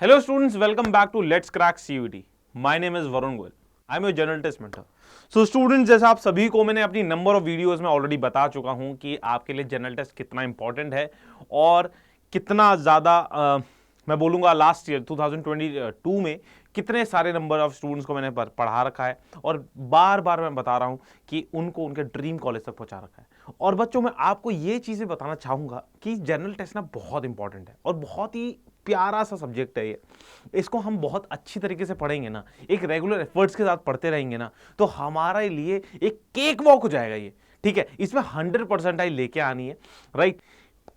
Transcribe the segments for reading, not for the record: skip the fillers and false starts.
Hello students, welcome back to Let's Crack CUET. My name is Varun Goel. I'm your general test mentor. So students, जैसा आप सभी को मैंने अपनी number of videos में already बता चुका हूं कि आपके लिए जनरल टेस्ट कितना इंपॉर्टेंट है और कितना ज़्यादा मैं बोलूँगा लास्ट ईयर 2022 में कितने सारे नंबर ऑफ स्टूडेंट्स को मैंने पढ़ा रखा है और बार बार मैं बता रहा हूँ कि उनको उनके ड्रीम कॉलेज तक पहुँचा रखा है। और बच्चों मैं आपको ये चीज़ें बताना चाहूँगा कि जनरल टेस्ट ना बहुत इंपॉर्टेंट है और बहुत ही प्यारा सा सब्जेक्ट है ये। इसको हम बहुत अच्छी तरीके से पढ़ेंगे ना, एक रेगुलर एफर्ट्स के साथ पढ़ते रहेंगे ना, तो हमारे लिए एक केक वॉक हो जाएगा ये। ठीक है, इसमें 100% लेके आनी है, राइट।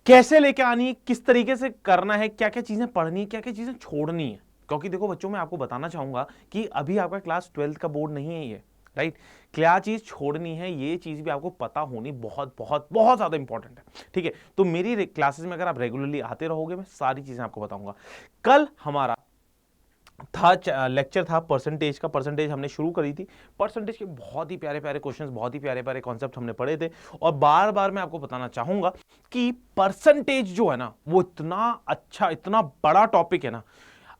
कैसे लेके आनी है, किस तरीके से करना है, क्या क्या चीजें पढ़नी है, क्या क्या चीजें छोड़नी है। क्योंकि देखो बच्चों, मैं आपको बताना चाहूंगा कि अभी आपका क्लास 12th का बोर्ड नहीं है ये, राइट। क्या चीज छोड़नी है ये चीज भी आपको पता होनी बहुत बहुत बहुत ज्यादा इंपॉर्टेंट है। ठीक है, तो मेरी क्लासेस में अगर आप रेगुलरली आते रहोगे मैं सारी चीजें आपको बताऊंगा। कल हमारा लेक्चर था परसेंटेज का। परसेंटेज हमने शुरू करी थी। परसेंटेज के बहुत ही प्यारे प्यारे क्वेश्चंस, बहुत ही प्यारे प्यारे कॉन्सेप्ट हमने पढ़े थे। और बार बार मैं आपको बताना चाहूंगा कि परसेंटेज जो है ना, वो इतना अच्छा, इतना बड़ा टॉपिक है ना।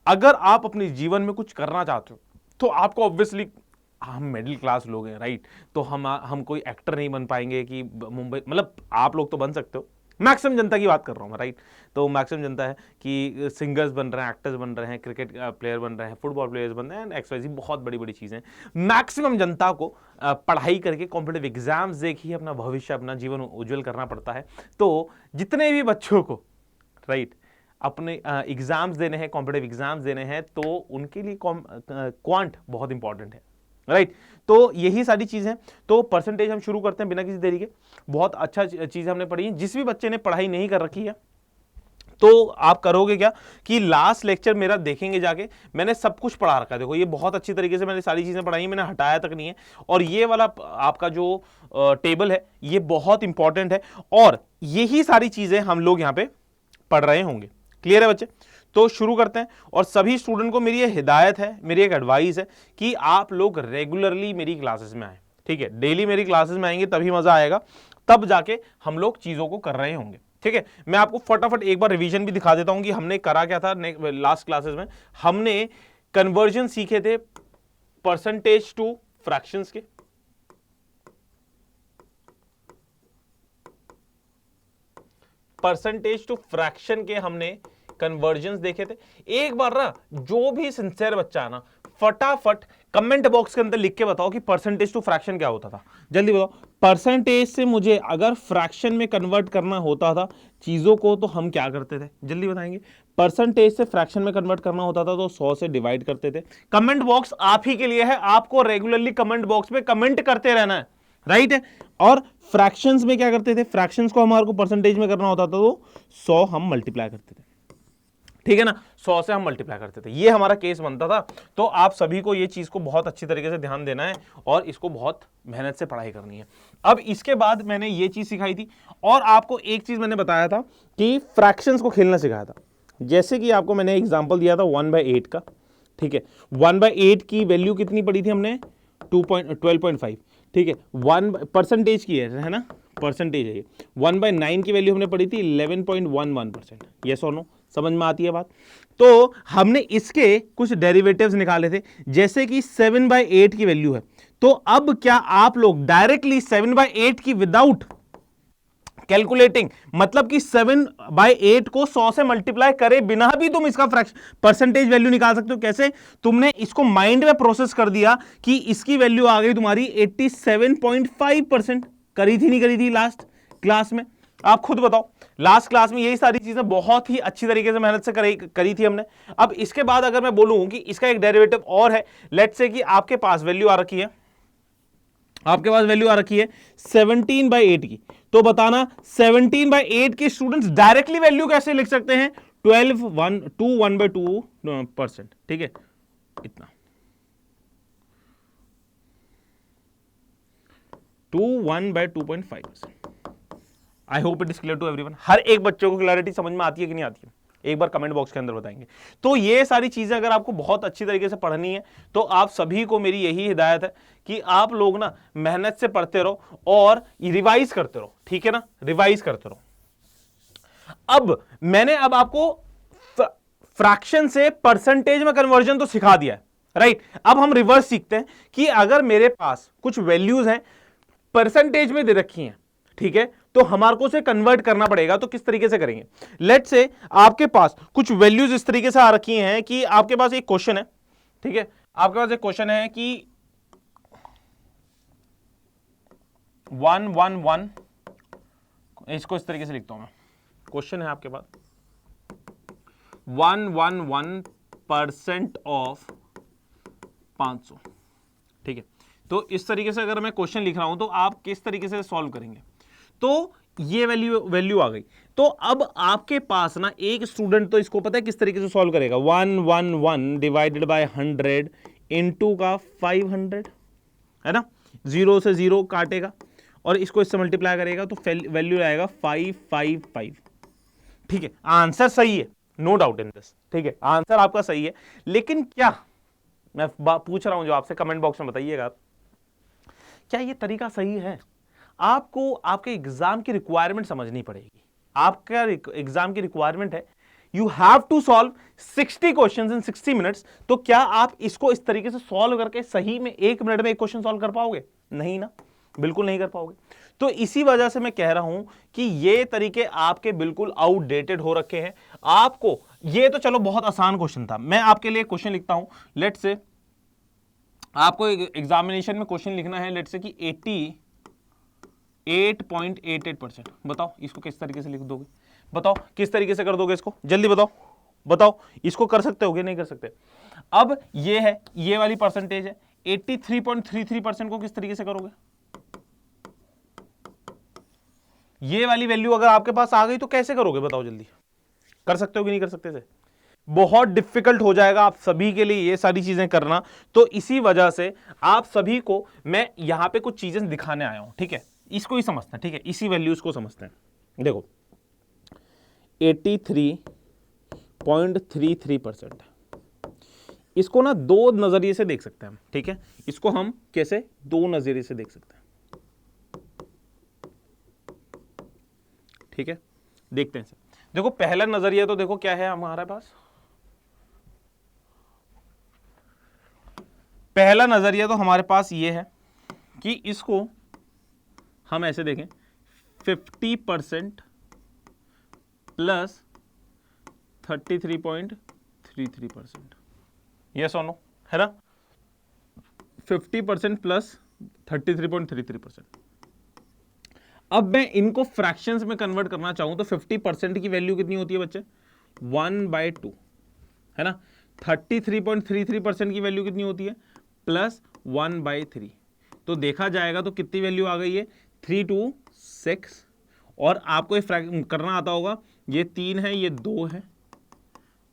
अगर आप अपने जीवन में कुछ करना चाहते हो तो आपको ऑब्वियसली, हम मिडिल क्लास लोग हैं, राइट, तो हम कोई एक्टर नहीं बन पाएंगे कि मुंबई, मतलब आप लोग तो बन सकते हो, मैक्सिमम जनता की बात कर रहा हूँ मैं, राइट। तो मैक्सिमम जनता है कि सिंगर्स बन रहे हैं, एक्टर्स बन रहे हैं, क्रिकेट प्लेयर बन रहे हैं, फुटबॉल प्लेयर्स बन रहे हैं, एक्सवाइजी बहुत बड़ी बड़ी चीज़ें। मैक्सिमम जनता को पढ़ाई करके कॉम्पिटिटिव एग्जाम्स देखिए अपना भविष्य, अपना जीवन उज्जवल करना पड़ता है। तो जितने भी बच्चों को, राइट, अपने एग्जाम्स देने हैं, कॉम्पिटिटिव एग्जाम्स देने हैं, तो उनके लिए क्वांट बहुत इंपॉर्टेंट है, राइट। तो यही सारी चीजें। तो परसेंटेज हम शुरू करते हैं बिना किसी देरी के। बहुत अच्छा चीज हमने पढ़ी है। जिस भी बच्चे ने पढ़ाई नहीं कर रखी है तो आप करोगे क्या कि लास्ट लेक्चर मेरा देखेंगे जाके, मैंने सब कुछ पढ़ा रखा है। देखो ये बहुत अच्छी तरीके से मैंने सारी चीजें पढ़ाई, मैंने हटाया तक नहीं है। और ये वाला आपका जो टेबल है ये बहुत इंपॉर्टेंट है और यही सारी चीजें हम लोग यहां पे पढ़ रहे होंगे। क्लियर है बच्चे? तो शुरू करते हैं। और सभी स्टूडेंट को मेरी ये हिदायत है, मेरी एक एडवाइस है कि आप लोग रेगुलरली मेरी क्लासेस में आए। ठीक है, डेली मेरी क्लासेस में आएंगे तभी मजा आएगा, तब जाके हम लोग चीजों को कर रहे होंगे। ठीक है, मैं आपको फटाफट एक बार रिवीजन भी दिखा देता हूं कि हमने करा क्या था लास्ट क्लासेस में। हमने कन्वर्जन सीखे थे परसेंटेज टू फ्रैक्शंस के, परसेंटेज टू फ्रैक्शन के हमने कन्वर्जन्स देखे थे। एक बार ना जो भी सिंसियर बच्चा है ना, फटाफट कमेंट बॉक्स के अंदर लिख के बताओ कि परसेंटेज टू फ्रैक्शन क्या होता था। जल्दी बताओ। परसेंटेज से मुझे अगर फ्रैक्शन में कन्वर्ट करना होता था चीजों को तो हम क्या करते थे? जल्दी बताएंगे। परसेंटेज से फ्रैक्शन में कन्वर्ट करना होता था तो 100 से डिवाइड करते थे। कमेंट बॉक्स आप ही के लिए है, आपको रेगुलरली कमेंट बॉक्स में कमेंट करते रहना है, राइट है। और फ्रैक्शंस में क्या करते थे? फ्रैक्शंस को हमारे को परसेंटेज में करना होता था तो 100 हम मल्टीप्लाई करते थे। ठीक है ना, 100 से हम मल्टीप्लाई करते थे, ये हमारा केस बनता था। तो आप सभी को ये चीज को बहुत अच्छी तरीके से ध्यान देना है और इसको बहुत मेहनत से पढ़ाई करनी है। अब इसके बाद मैंने ये चीज सिखाई थी और आपको एक चीज मैंने बताया था कि फ्रैक्शंस को खेलना सिखाया था। जैसे कि आपको मैंने एग्जाम्पल दिया था 1/8 का। ठीक है, 1/8 की वैल्यू कितनी पड़ी थी हमने? 12.5। ठीक है, 1% की है ना, परसेंटेज है ये। 1/9 की वैल्यू हमने पढ़ी थी 11.11%। यस और नो, समझ में आती है बात? तो हमने इसके कुछ डेरिवेटिव्स निकाले थे, जैसे कि 7/8 की वैल्यू है। तो अब क्या आप लोग डायरेक्टली 7/8 की विदाउट कैलकुलेटिंग, मतलब कि 7/8 को 100 से मल्टीप्लाई करे बिना भी तुम इसका फ्रैक्शन परसेंटेज वैल्यू निकाल सकते हो। कैसे? तुमने इसको माइंड में प्रोसेस कर दिया कि इसकी वैल्यू आ गई तुम्हारी 87.5%। करी थी नहीं करी थी लास्ट क्लास में? आप खुद बताओ। लास्ट क्लास में यही सारी चीजें बहुत ही अच्छी तरीके से मेहनत से करी थी हमने। अब इसके बाद अगर मैं बोलूं कि इसका एक डेरिवेटिव और है, लेट्स से कि आपके पास वैल्यू आ रखी है, आपके पास वैल्यू आ रखी है 17/8 की, तो बताना 17/8 के स्टूडेंट्स डायरेक्टली वैल्यू कैसे लिख सकते हैं? 1/2%। ठीक है, इतना 1/2.5%। I hope it is clear to everyone. हर एक बच्चों को क्लैरिटी समझ में आती है कि नहीं आती है? एक बार कमेंट बॉक्स के अंदर बताएंगे। तो ये सारी चीजें अगर आपको बहुत अच्छी तरीके से पढ़नी है तो आप सभी को मेरी यही हिदायत है कि आप लोग ना मेहनत से पढ़ते रहो और रिवाइज करते रहो। ठीक है ना, रिवाइज करते रहो। अब मैंने आपको फ्रैक्शन से परसेंटेज में कन्वर्जन तो सिखा दिया है, राइट। अब हम रिवर्स सीखते हैं कि अगर मेरे पास कुछ वैल्यूज हैं परसेंटेज में दे रखी हैं, ठीक है, तो हमारे को उसे कन्वर्ट करना पड़ेगा। तो किस तरीके से करेंगे? लेट्स से आपके पास कुछ वैल्यूज इस तरीके से आ रखी हैं कि आपके पास एक क्वेश्चन है, ठीक है, आपके पास एक क्वेश्चन है कि 111, इसको इस तरीके से लिखता हूं मैं, क्वेश्चन है आपके पास 111% ऑफ 500, ठीक है। तो इस तरीके से अगर मैं क्वेश्चन लिख रहा हूं तो आप किस तरीके से सॉल्व करेंगे? तो ये वैल्यू आ गई। तो अब आपके पास ना एक स्टूडेंट तो इसको पता है किस तरीके से सॉल्व करेगा, 111 डिवाइडेड बाय 100 इनटू का 500, है ना, 0 से 0 काटेगा और इसको इससे मल्टीप्लाई करेगा तो वैल्यू आएगा 555, ठीक है। आंसर सही है, नो डाउट इन दिस, ठीक है, आंसर आपका सही है। लेकिन क्या, मैं पूछ रहा हूं जो आपसे, कमेंट बॉक्स में बताइएगा, क्या ये तरीका सही है? आपको आपके एग्जाम की रिक्वायरमेंट समझनी पड़ेगी। आपका एग्जाम की रिक्वायरमेंट है you have to solve 60 questions in 60 minutes. तो क्या आप इसको इस तरीके से सॉल्व करके सही में 1 मिनट में एक क्वेश्चन सॉल्व कर पाओगे? नहीं ना, बिल्कुल नहीं कर पाओगे। तो इसी वजह से मैं कह रहा हूं कि ये तरीके आपके बिल्कुल आउटडेटेड हो रखे हैं। आपको ये तो चलो बहुत आसान क्वेश्चन था, मैं आपके लिए क्वेश्चन लिखता हूं। लेट्स से आपको एग्जामिनेशन में क्वेश्चन लिखना है, लेट्स से कि 88.88%। बताओ इसको किस तरीके से लिख दोगे? बताओ किस तरीके से कर दोगे इसको, जल्दी बताओ, बताओ इसको कर सकते होगे नहीं कर सकते? अब ये है, ये वाली परसेंटेज है, 83.33% को किस तरीके से करोगे? ये वाली वैल्यू अगर आपके पास आ गई तो कैसे करोगे? बताओ जल्दी, कर सकते हो कि नहीं कर सकते? से बहुत डिफिकल्ट हो जाएगा आप सभी के लिए ये सारी चीजें करना। तो इसी वजह से आप सभी को मैं यहां पे कुछ चीजें दिखाने आया हूं, ठीक है, इसको ही समझते हैं, ठीक है, इसी वैल्यूज को समझते हैं। देखो 83.33%, इसको ना दो नजरिए से देख सकते हैं हम, ठीक है, इसको हम कैसे दो नजरिए से देख सकते हैं, ठीक है, देखते हैं। देखो पहला नजरिया तो देखो क्या है हमारे पास, पहला नजरिया तो हमारे पास ये है कि इसको हम ऐसे देखें 50% प्लस 33.33%, यस और नो, है ना, 50% प्लस 33.33%। अब मैं इनको फ्रैक्शंस में कन्वर्ट करना चाहूं तो 50% की वैल्यू कितनी होती है बच्चे? 1/2, है ना। 33.33% की वैल्यू कितनी होती है? प्लस 1/3। तो देखा जाएगा तो कितनी वैल्यू आ गई है? 3 to 6। और आपको ये करना आता होगा, ये 3 है, ये 2 है,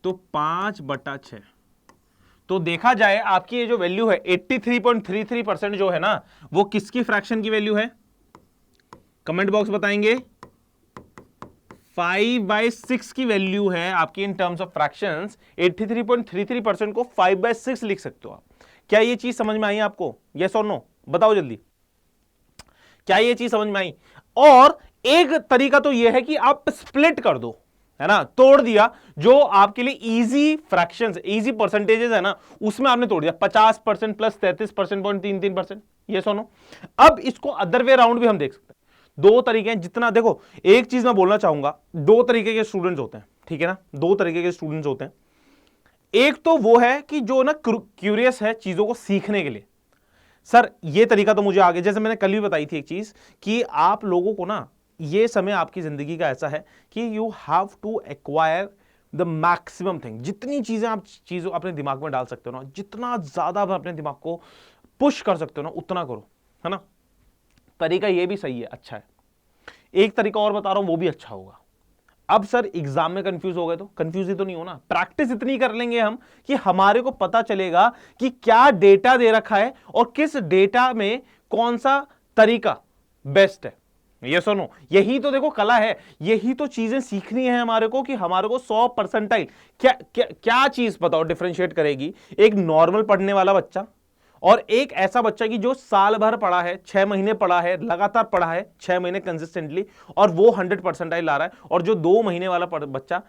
तो 5/6। तो देखा जाए आपकी ये जो वैल्यू है 83.33% जो है ना, वो किसकी फ्रैक्शन की वैल्यू है? कमेंट बॉक्स बताएंगे। 5/6 की वैल्यू है आपकी इन टर्म्स ऑफ फ्रैक्शंस। 83.33% को 5/6 लिख सकते हो आप। क्या ये चीज समझ में आई आपको? यस और नो, बताओ जल्दी, क्या ये चीज समझ में आई? और एक तरीका तो ये है कि आप स्प्लिट कर दो, है ना, तोड़ दिया, जो आपके लिए इजी फ्रैक्शंस, इजी परसेंटेजेस है ना, उसमें आपने तोड़ दिया 50% प्लस 33.33%, यस और नो। अब इसको अदर वे राउंड भी हम देख सकते हैं। दो तरीके हैं, जितना देखो, एक चीज मैं बोलना चाहूंगा, दो तरीके के स्टूडेंट्स होते हैं, ठीक है ना, दो तरीके के स्टूडेंट्स होते हैं। एक तो वो है कि जो ना क्यूरियस है चीजों को सीखने के लिए, सर ये तरीका तो मुझे आगे, जैसे मैंने कल भी बताई थी एक चीज कि आप लोगों को ना ये समय आपकी जिंदगी का ऐसा है कि you have to acquire the maximum thing. जितनी चीजें आप चीजों अपने दिमाग में डाल सकते हो ना, जितना ज्यादा आप अपने दिमाग को पुश कर सकते हो ना, उतना करो, है ना। तरीका ये भी सही है, अच्छा है। एक तरीका और बता रहा हूं, वो भी अच्छा होगा। अब सर एग्जाम में कंफ्यूज हो गए तो कंफ्यूज ही तो नहीं होना, प्रैक्टिस इतनी कर लेंगे हम कि हमारे को पता चलेगा कि क्या डेटा दे रखा है और किस डेटा में कौन सा तरीका बेस्ट है। यस और नो, यही तो देखो कला है, यही तो चीजें सीखनी है हमारे को कि हमारे को 100% क्या क्या क्या चीज बताओ डिफरेंशिएट करेगी एक नॉर्मल पढ़ने वाला बच्चा और एक ऐसा बच्चा की जो साल भर पढ़ा है, 6 महीने पढ़ा है, लगातार पढ़ा है 6 महीने कंसिस्टेंटली और वो 100% ला रहा है, और जो 2 महीने वाला बच्चा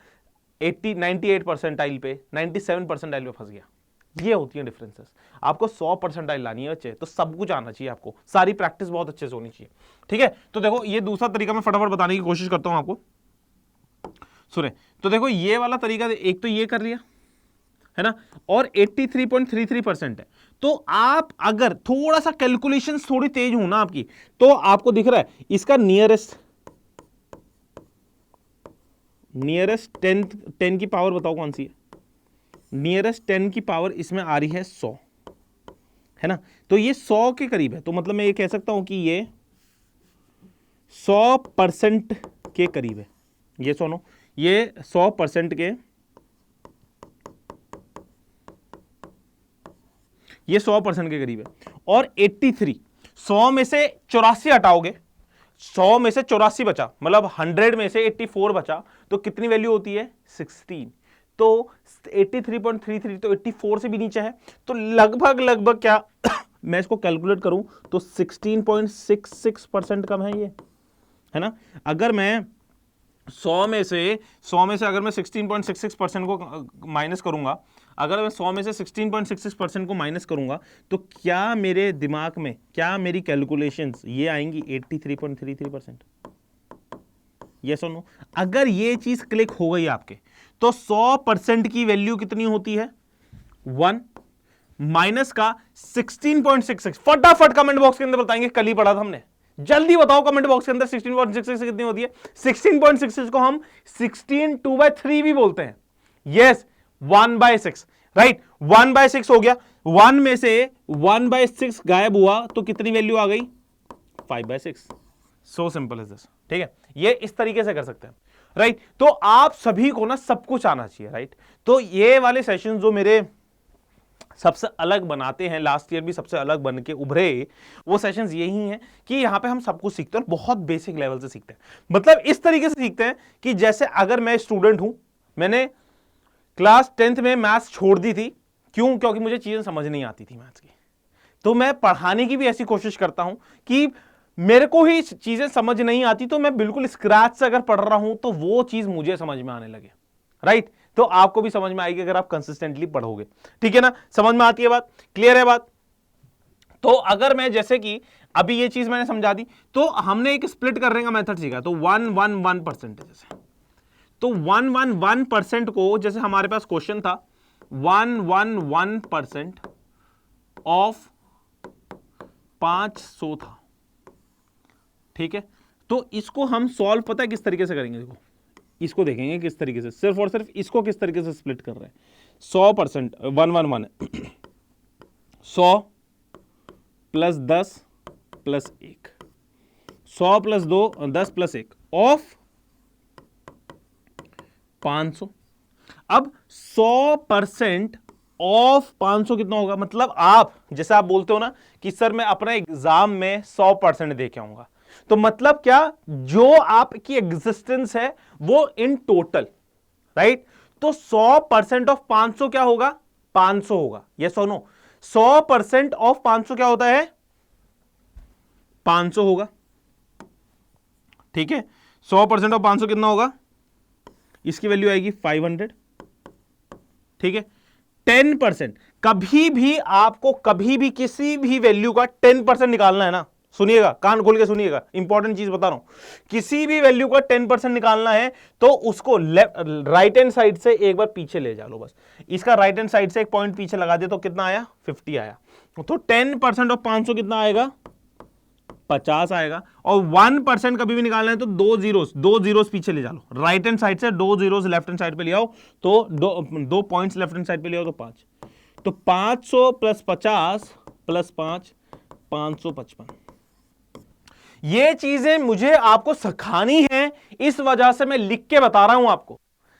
80 98 परसेंटाइल पे 97 परसेंटाइल पे फंस गया। ये होती है डिफरेंसेस। आपको 100 परसेंटाइल लानी है बच्चे, तो सब कुछ आना चाहिए आपको, सारी प्रैक्टिस बहुत अच्छे से होनी चाहिए। ठीक है, तो देखो ये दूसरा तरीका मैं फटाफट बताने की कोशिश करता हूं आपको, सुने। तो देखो ये वाला तरीका, एक तो ये कर लिया है ना, और 83.33% है। तो आप अगर थोड़ा सा कैलकुलेशन थोड़ी तेज हो ना आपकी, तो आपको दिख रहा है इसका नियरेस्ट 10 की पावर बताओ कौन सी है? नियरेस्ट 10 की पावर इसमें आ रही है 100, है ना। तो ये 100 के करीब है, तो मतलब मैं ये कह सकता हूं कि ये 100% के करीब है। ये सुनो, ये 100% के, ये 100% के करीब है। और 83, 100 में से 84 हटाओगे, 100 में से 84 बचा, मतलब 100 में से 84 बचा, तो कितनी वैल्यू होती है? 16। तो 83.33 तो 84 से भी नीचे है, तो लगभग क्या मैं इसको कैलकुलेट करूं तो 16.66% कम है ये, है ना। अगर मैं 100 में से अगर मैं 16.66% को माइनस करूंगा, अगर मैं 100 में से 16.66% को माइनस करूंगा, तो क्या मेरे दिमाग में, क्या मेरी कैलकुलेशंस ये आएंगी 83.33%? यस और नो? अगर ये चीज क्लिक हो गई आपके, तो 100% की वैल्यू कितनी होती है? 1 माइनस का 16.66। फटाफट कमेंट बॉक्स के अंदर बताएंगे, कल ही पढ़ा था हमने, जल्दी बताओ कमेंट बॉक्स के अंदर 16.66 कितनी होती है? 16.66 को हम 16 2/3 भी बोलते हैं। Yes, 1/6, right. 1/6 हो गया, 1 में से 1/6 गायब हुआ तो कितनी वैल्यू आ गई? 5/6। So simple is this. ठीक है, ये इस तरीके से कर सकते हैं, राइट। तो आप सभी को ना सब कुछ आना चाहिए, राइट। तो ये वाले सेशन जो मेरे सबसे अलग बनाते हैं, लास्ट ईयर भी सबसे अलग बन के उभरे, वो सेशंस यही हैं कि यहां पे हम सब कुछ सीखते हैं और बहुत बेसिक लेवल से सीखते हैं। मतलब इस तरीके से सीखते हैं कि जैसे अगर मैं स्टूडेंट हूं, मैंने क्लास 10th में मैथ्स छोड़ दी थी, क्यों? क्योंकि मुझे चीजें समझ नहीं आती थी मैथ्स की। तो मैं पढ़ाने की भी ऐसी कोशिश करता हूं कि मेरे को ही चीजें समझ नहीं आती, तो मैं बिल्कुल स्क्रैच से अगर पढ़ रहा हूं तो वो चीज मुझे समझ में आने लगे, राइट। तो आपको भी समझ में आएगी अगर आप कंसिस्टेंटली पढ़ोगे। ठीक है ना, समझ में आती है बात? क्लियर है बात? तो अगर मैं, जैसे कि अभी ये चीज मैंने समझा दी, तो हमने एक स्प्लिट करने का मेथड सीखा, तो 111% है जैसे, तो 111% को, जैसे हमारे पास क्वेश्चन था 111% ऑफ 500 था, ठीक है। तो इसको हम सॉल्व पता है किस तरीके से करेंगे? देखो, इसको देखेंगे किस तरीके से, सिर्फ और सिर्फ इसको किस तरीके से स्प्लिट कर रहे हैं। 100% 111 100 plus 10 plus 1, 100 plus 2 10 plus 1 of 500। अब 100% ऑफ 500 कितना होगा? मतलब आप, जैसे आप बोलते हो ना कि सर मैं अपना एग्जाम में 100% दे के आऊंगा, तो मतलब क्या, जो आपकी एग्जिस्टेंस है वो इन टोटल, राइट। तो 100% ऑफ 500 क्या होगा? 500 होगा। यस और नो? 100% ऑफ 500 क्या होता है? 500 होगा, ठीक है। 100% ऑफ 500 कितना होगा? इसकी वैल्यू आएगी 500, ठीक है। 10%, कभी भी आपको कभी भी किसी भी वैल्यू का 10% निकालना है ना, सुनिएगा, कान खोल के सुनिएगा, इंपॉर्टेंट चीज बता रहा हूं। किसी भी वैल्यू का 10% निकालना है तो उसको राइट हैंड साइड से एक बार पीछे ले जा लो, बस इसका राइट हैंड साइड से एक पॉइंट पीछे लगा दे, तो कितना आया? 50 आया। तो 10% ऑफ 500 कितना आएगा? 50 आएगा। और 1% कभी भी निकालना है तो दो जीरोस पीछे ले जा लो, राइट हैंड साइड से दो जीरोस लेफ्ट हैंड साइड पे ले आओ, तो दो पॉइंट्स लेफ्ट हैंड साइड पे ले आओ, तो 5। तो 500 प्लस 50 प्लस 5 555। ये चीजें मुझे आपको सिखानी है, इस वजह से मैं लिख के बता रहा हूं आपको।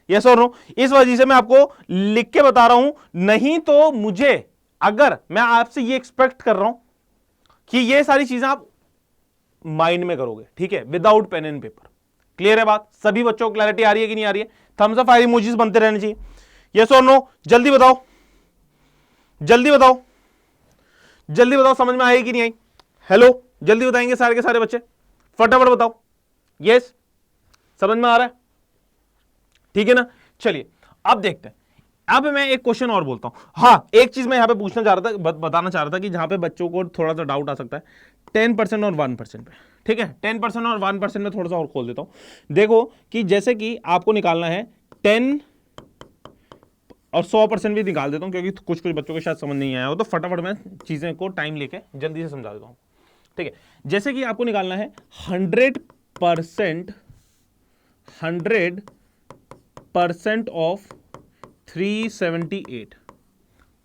यस और नो? इस वजह से मैं आपको लिख के बता रहा हूं, नहीं तो मुझे, अगर मैं आपसे ये एक्सपेक्ट कर रहा हूं कि ये सारी चीजें आप माइंड में करोगे, ठीक है, without pen and paper. Clear है बात? सभी बच्चों को क्लैरिटी आ रही है कि नहीं आ रही है? थम्स अप फायर इमोजीज बनते रहने चाहिए। यस और नो? जल्दी बताओ, जल्दी बताओ, जल्दी बताओ, समझ में आई कि नहीं आई? हेलो, जल्दी बताएंगे सारे के सारे बच्चे, फटाफट बताओ। यस, समझ में आ रहा है? ठीक है ना? चलिए अब देखते हैं, अब मैं एक क्वेश्चन और बोलता हूं। हाँ, एक चीज मैं यहां पे पूछना चाह रहा था, बताना चाह रहा था कि जहां पे बच्चों को थोड़ा सा डाउट आ सकता है 10% और 1% पे। ठीक है, 10% और 1% में थोड़ा सा और खोल देता हूं। देखो कि जैसे कि आपको निकालना है 10 और 100% भी निकाल देता हूं, क्योंकि कुछ कुछ बच्चों को शायद समझ नहीं आया हो, तो फटाफट मैं चीजें को टाइम लेके जल्दी से समझा देता हूं। ठीक है, जैसे कि आपको निकालना है 100% ऑफ 378।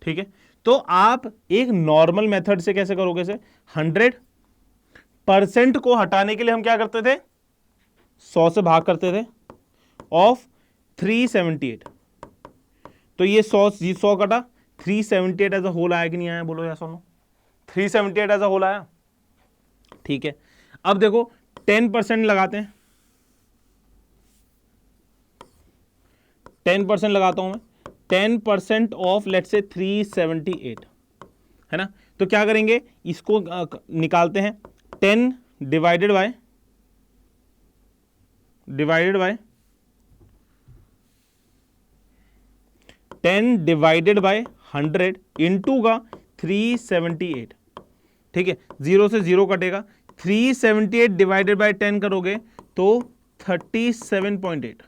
ठीक है, तो आप एक नॉर्मल मेथड से कैसे करोगे? से 100% को हटाने के लिए हम क्या करते थे? 100 से भाग करते थे ऑफ 378। तो ये 100 कटा, 378 एज अ होल आया कि नहीं आया? बोलो या सुनो, 378 एज अ होल आया। ठीक है, अब देखो 10% लगाते हैं, 10% लगाता हूं मैं, 10% ऑफ लेट्स से 378 है ना। तो क्या करेंगे, इसको निकालते हैं 10 divided by 10 divided by 100 into का 378। ठीक है, 0 से 0 कटेगा, 378 डिवाइडेड बाय 10 करोगे तो 37.8।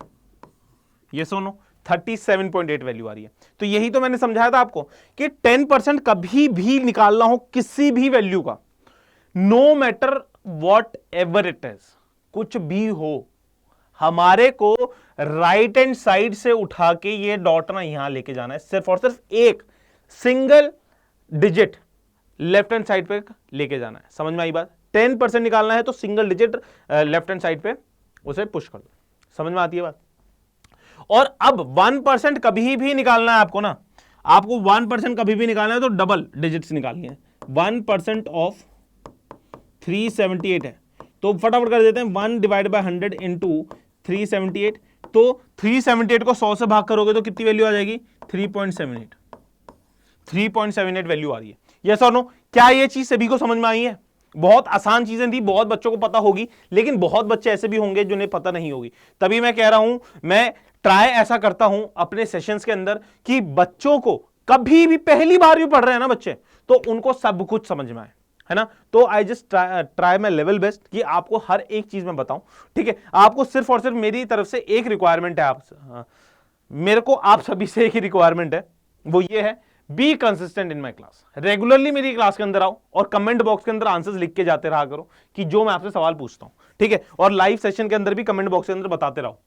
ये सुनो, 37.8 वैल्यू आ रही है। तो यही तो मैंने समझाया था आपको कि 10% कभी भी निकालना हो किसी भी वैल्यू का, no matter whatever it is, कुछ भी हो, हमारे को राइट हैंड साइड से उठा के ये डॉट ना यहां लेके जाना है, सिर्फ और सिर्फ एक single digit left hand side पे लेके जाना है। समझ में आई बात? 10% निकालना है तो single digit left hand side पे उसे पुश कर दो। समझ में आती है बात? और अब 1% कभी भी निकालना है आपको ना, आपको 1% कभी भी निकालना है तो डबल डिजिट्स निकालनी है। 1% ऑफ 378 है, तो फटाफट कर देते हैं 1 डिवाइड बाय 100 इंटू 378। तो 378 को 100 से भाग करोगे तो कितनी वैल्यू आ जाएगी? 3.78। 3.78 वैल्यू आ रही है। यस और नो? क्या ये चीज सभी को समझ में आई है? बहुत आसान चीजें थी, बहुत बच्चों को पता होगी, लेकिन बहुत बच्चे ऐसे भी होंगे जिन्हें पता नहीं होगी। तभी मैं कह रहा हूं, मैं ट्राई ऐसा करता हूं अपने सेशंस के अंदर कि बच्चों को कभी भी पहली बार भी पढ़ रहे हैं ना बच्चे, तो उनको सब कुछ समझ में आए, है ना। तो I just try my level best कि आपको हर एक चीज में बताऊं। ठीक है, आपको सिर्फ और सिर्फ मेरी तरफ से एक रिक्वायरमेंट है, मेरे को आप सभी से एक ही रिक्वायरमेंट है, वो ये है, be consistent in my class. Regularly मेरी क्लास के अंदर आओ और कमेंट बॉक्स के अंदर आंसर्स लिख के जाते रहा करो कि जो मैं आपसे सवाल पूछता हूं। ठीक है, और लाइव सेशन के अंदर भी कमेंट बॉक्स के अंदर बताते रहो।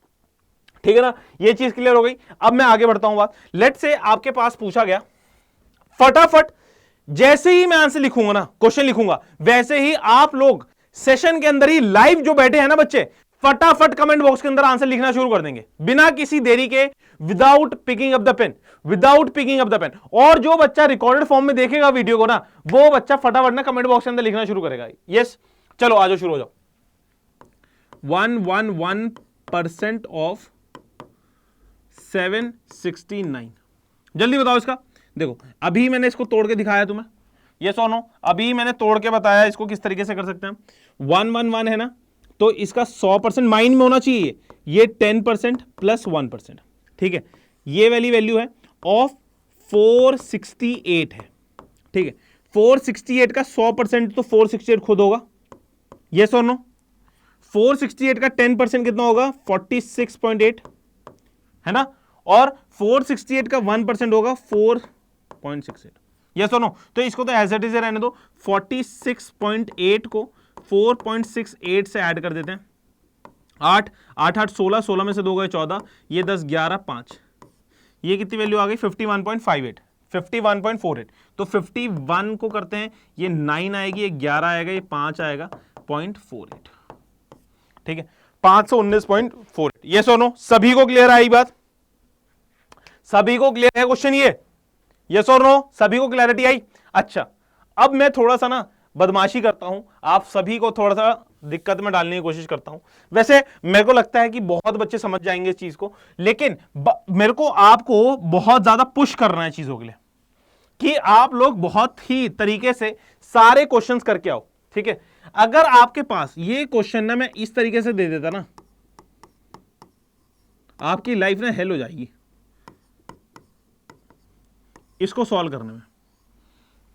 ठीक है ना, ये चीज क्लियर हो गई। अब मैं आगे बढ़ता हूं बात। लेट्स से आपके पास पूछा गया, फटाफट जैसे ही मैं आंसर लिखूंगा ना, क्वेश्चन लिखूंगा, वैसे ही आप लोग सेशन के अंदर ही लाइव जो बैठे हैं ना बच्चे, फटाफट कमेंट बॉक्स के अंदर आंसर लिखना शुरू कर देंगे बिना किसी देरी के, without picking up the pen, without picking up the pen. और जो बच्चा रिकॉर्डेड फॉर्म में देखेगा वीडियो को ना, वो बच्चा फटाफट ना कमेंट बॉक्स के अंदर लिखना शुरू करेगा। यस, चलो आ जाओ, शुरू हो जाओ। 111% ऑफ 769, जल्दी बताओ इसका। देखो अभी मैंने इसको तोड़ के दिखाया तुम्हें, ये सोनो, अभी मैंने तोड़ के बताया इसको किस तरीके से कर सकते हैं। 111 है ना, तो इसका 100% माइंड में होना चाहिए, ये 10% प्लस 1%। ठीक है, ये वाली वैल्यू है ऑफ 468 है। ठीक है, 468 का 100% तो 468 खुद होगा, ये सोनो। 468 का 10% कितना होगा? 46.8 है ना, और 468 का 1% होगा 4.68। यस और नो? तो इसको तो एज इट इज रहने दो। 46.8 को 4.68 से ऐड कर देते हैं। 8 8 8 16, 16 में से 2 गए 14, ये 10 11 5, ये कितनी वैल्यू आ गई? 51.58, 51.48। तो 51 को करते हैं, ये 9 आएगी, ये 11 आएगा, ये 5 आएगा, 0.48। ठीक है, 519.48। यस और नो? सभी को क्लियर आई बात? सभी को क्लियर है क्वेश्चन ये? यस और नो? सभी को क्लैरिटी आई? अच्छा, अब मैं थोड़ा सा ना बदमाशी करता हूं, आप सभी को थोड़ा सा दिक्कत में डालने की कोशिश करता हूं। वैसे मेरे को लगता है कि बहुत बच्चे समझ जाएंगे इस चीज को, लेकिन मेरे को आपको बहुत ज्यादा पुश करना है चीजों के लिए कि आप लोग बहुत ही तरीके से सारे क्वेश्चंस करके आओ। ठीक है, अगर आपके पास ये क्वेश्चन ना मैं इस तरीके से दे देता ना, आपकी लाइफ ना हेल हो जाएगी। इसको सॉल्व करने में,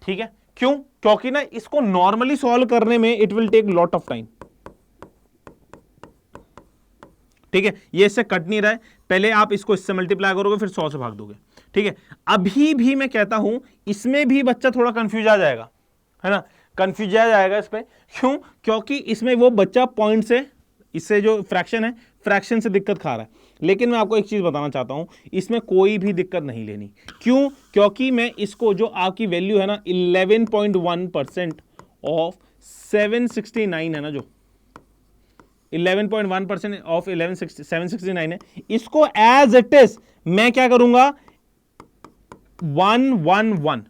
ठीक है। क्यों? क्योंकि ना इसको नॉर्मली सॉल्व करने में it will take lot of time, ठीक है। ये इससे कट नहीं रहा है, पहले आप इसको इससे मल्टीप्लाई करोगे फिर 100 से भाग दोगे, ठीक है। अभी भी मैं कहता हूं इसमें भी बच्चा थोड़ा कंफ्यूज आ जाएगा, है ना, कंफ्यूज आ जाएगा इसमें। क्यों? क्योंकि इसमें वो बच्चा पॉइंट से, इससे जो फ्रैक्शन है, फ्रैक्शन से दिक्कत खा रहा है। लेकिन मैं आपको एक चीज बताना चाहता हूं, इसमें कोई भी दिक्कत नहीं लेनी। क्यों? क्योंकि मैं इसको, जो आपकी वैल्यू है ना 11.1% ऑफ 769 है ना, जो 11.1% ऑफ 769 है, इसको एज इट इज मैं क्या करूंगा, 111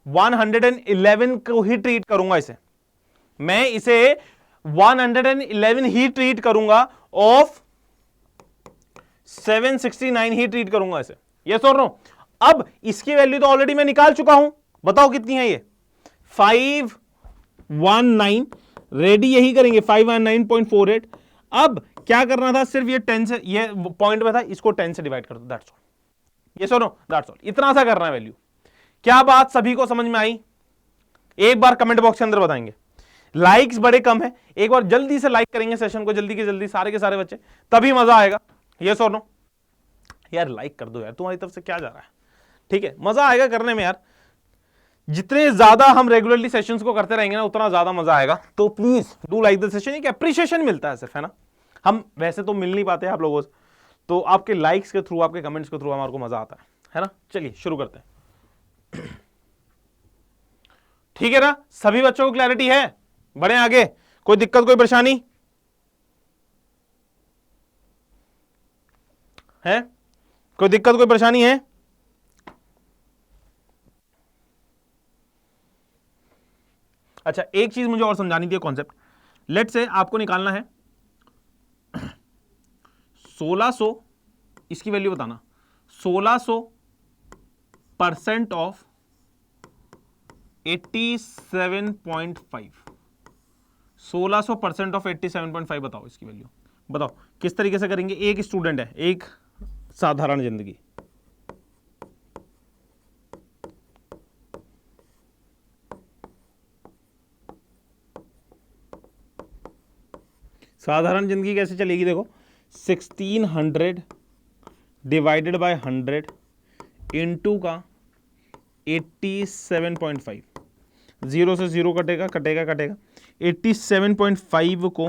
111 को ही ट्रीट करूंगा इसे, मैं इसे 111 ही ट्रीट करूंगा, ऑफ 769 ही ट्रीट करूंगा इसे। यस और नो? अब इसकी वैल्यू तो ऑलरेडी मैं निकाल चुका हूं, बताओ कितनी है ये, 519, रेडी यही करेंगे 519.48। अब क्या करना था, सिर्फ ये 10 से, ये पॉइंट में था, इसको 10 से डिवाइड कर दो, दैट्स ऑल। ये सुनो, दैट्स ऑल, इतना सा करना है वैल्यू। क्या बात सभी को समझ में आई? एक बार कमेंट बॉक्स के अंदर बताएंगे। लाइक्स बड़े कम है, एक बार जल्दी से लाइक करेंगे सेशन को, जल्दी के जल्दी सारे के सारे बच्चे, तभी मजा आएगा। यस और नो? यार लाइक कर दो यार, तुम्हारी तरफ से क्या जा रहा है, ठीक है, मजा आएगा करने में यार। जितने ज्यादा हम रेगुलरली सेशंस को करते रहेंगे ना, उतना ज्यादा मजा आएगा। तो please do like the session, एक अप्रिशिएशन मिलता है सिर्फ, है ना। हम वैसे तो मिल नहीं पाते आप लोगों से, तो आपके लाइक्स के थ्रू, आपके कमेंट्स के थ्रू हमारे को मजा आता है ना। चलिए शुरू करते हैं, ठीक है ना। सभी बच्चों को क्लैरिटी है? बढ़े आगे, कोई दिक्कत, कोई परेशानी है? कोई दिक्कत, कोई परेशानी है? अच्छा, एक चीज मुझे और समझानी थी, कॉन्सेप्ट। लेट से आपको निकालना है 1600, इसकी वैल्यू बताना, 1600% ऑफ 87.5, 1600% ऑफ 87.5, बताओ इसकी वैल्यू, बताओ किस तरीके से करेंगे। एक स्टूडेंट है, एक साधारण जिंदगी, साधारण जिंदगी कैसे चलेगी, देखो 1600 डिवाइडेड बाय 100 इंटू का 87.5, जीरो से जीरो कटेगा, कटेगा कटेगा, 87.5 को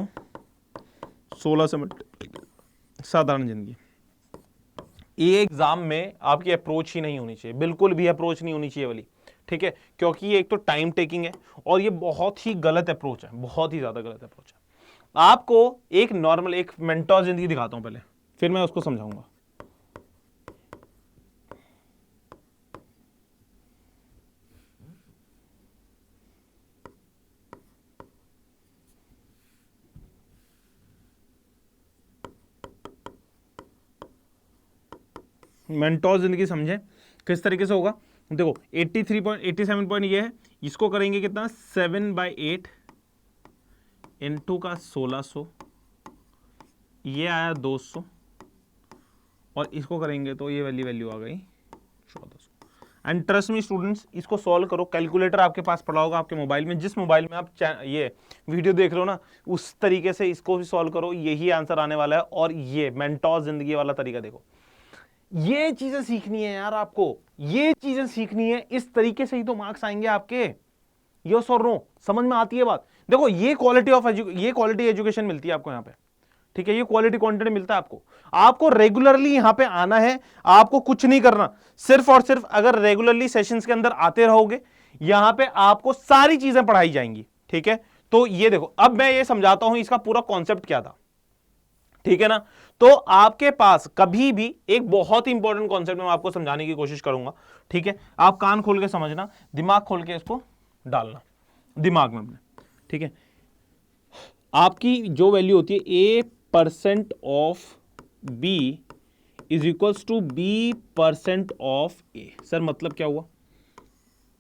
16 से साधारण जिंदगी। ये एग्जाम में आपकी अप्रोच ही नहीं होनी चाहिए, बिल्कुल भी अप्रोच नहीं होनी चाहिए वाली, ठीक है। क्योंकि ये एक तो टाइम टेकिंग है, और ये बहुत ही गलत अप्रोच है, बहुत ही ज्यादा गलत अप्रोच है। आपको एक नॉर्मल, एक मेंटोर जिंदगी दिखाता हूं पहले, फिर मैं उसको समझाऊंगा। मेंटोर जिंदगी समझे किस तरीके से होगा। देखो 87 पॉइंट ये है, इसको करेंगे कितना, 7/8 इंटू का 1600, ये आया 200, और इसको करेंगे तो ये वाली वैल्यू आ गई 1400। एंड ट्रस्ट मी स्टूडेंट्स, इसको सॉल्व करो, कैलकुलेटर आपके पास पड़ा होगा आपके मोबाइल में, जिस मोबाइल में आप ये वीडियो देख रहे हो ना, उस तरीके से इसको भी सॉल्व करो, यही आंसर आने वाला है। और ये मेंटोर जिंदगी वाला तरीका देखो, ये चीजें सीखनी है यार आपको, ये चीजें सीखनी है, इस तरीके से ही तो मार्क्स आएंगे आपके। यस और नो? समझ में आती है बात? देखो ये क्वालिटी एजुकेशन मिलती है आपको यहाँ पे, ठीक है, ये क्वालिटी कंटेंट मिलता है आपको। आपको रेगुलरली यहां पे आना है, आपको कुछ नहीं करना, सिर्फ और सिर्फ अगर रेगुलरली सेशंस के अंदर आते रहोगे, यहां पे आपको सारी चीजें पढ़ाई जाएंगी, ठीक है। तो ये देखो, अब मैं ये समझाता हूं इसका पूरा कॉन्सेप्ट क्या था, ठीक है ना। तो आपके पास कभी भी एक बहुत ही इंपॉर्टेंट कॉन्सेप्ट मैं आपको समझाने की कोशिश करूंगा, ठीक है। आप कान खोल के समझना, दिमाग खोल के इसको डालना दिमाग में अपने, ठीक है। आपकी जो वैल्यू होती है A% of B is equals to B% of A। Sir मतलब क्या हुआ,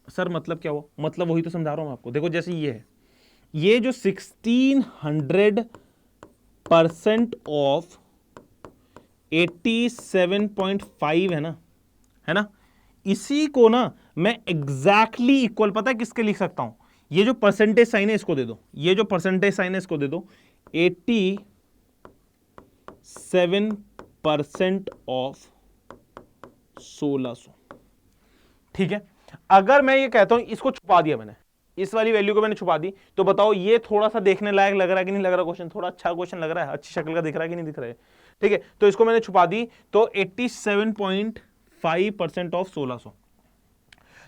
सर मतलब क्या हुआ, मतलब वही तो समझा रहा हूं आपको। देखो जैसे ये है, ये जो 1600% ऑफ 87.5 है ना, इसी को ना मैं एग्जैक्टली इक्वल पता है किसके लिख सकता हूं, ये जो परसेंटेज साइन है इसको दे दो, ये जो परसेंटेज साइन है इसको दे दो, 87% ऑफ 1600। ठीक है, अगर मैं ये कहता हूं इसको छुपा दिया मैंने, इस वाली वैल्यू को मैंने छुपा दी, तो बताओ ये थोड़ा सा देखने लायक लग रहा है कि नहीं लग रहा क्वेश्चन, थोड़ा अच्छा क्वेश्चन लग रहा है, अच्छी शक्ल का दिख रहा है कि नहीं दिख रहा है। ठीक है, तो इसको मैंने छुपा दी, तो 87.5% ऑफ 1600।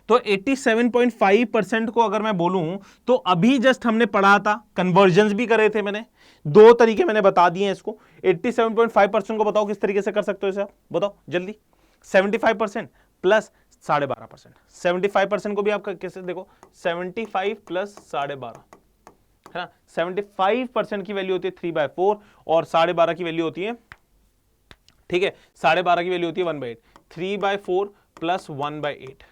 तो 87.5% को अगर मैं बोलूं तो अभी जस्ट हमने पढ़ा था, कन्वर्जन्स भी करे थे मैंने, दो तरीके मैंने बता दिए हैं इसको। 87.5% को बताओ किस तरीके से कर सकते हो इसे, आप बताओ जल्दी। 75% प्लस 12.5%, 75% को भी आप कैसे देखो, 75 प्लस 12.5 है ना। 75% की वैल्यू होती है 3/4 और 12.5 की वैल्यू होती है, ठीक है, 12.5 की वैल्यू होती है 1/8, 3/4 प्लस 1/8।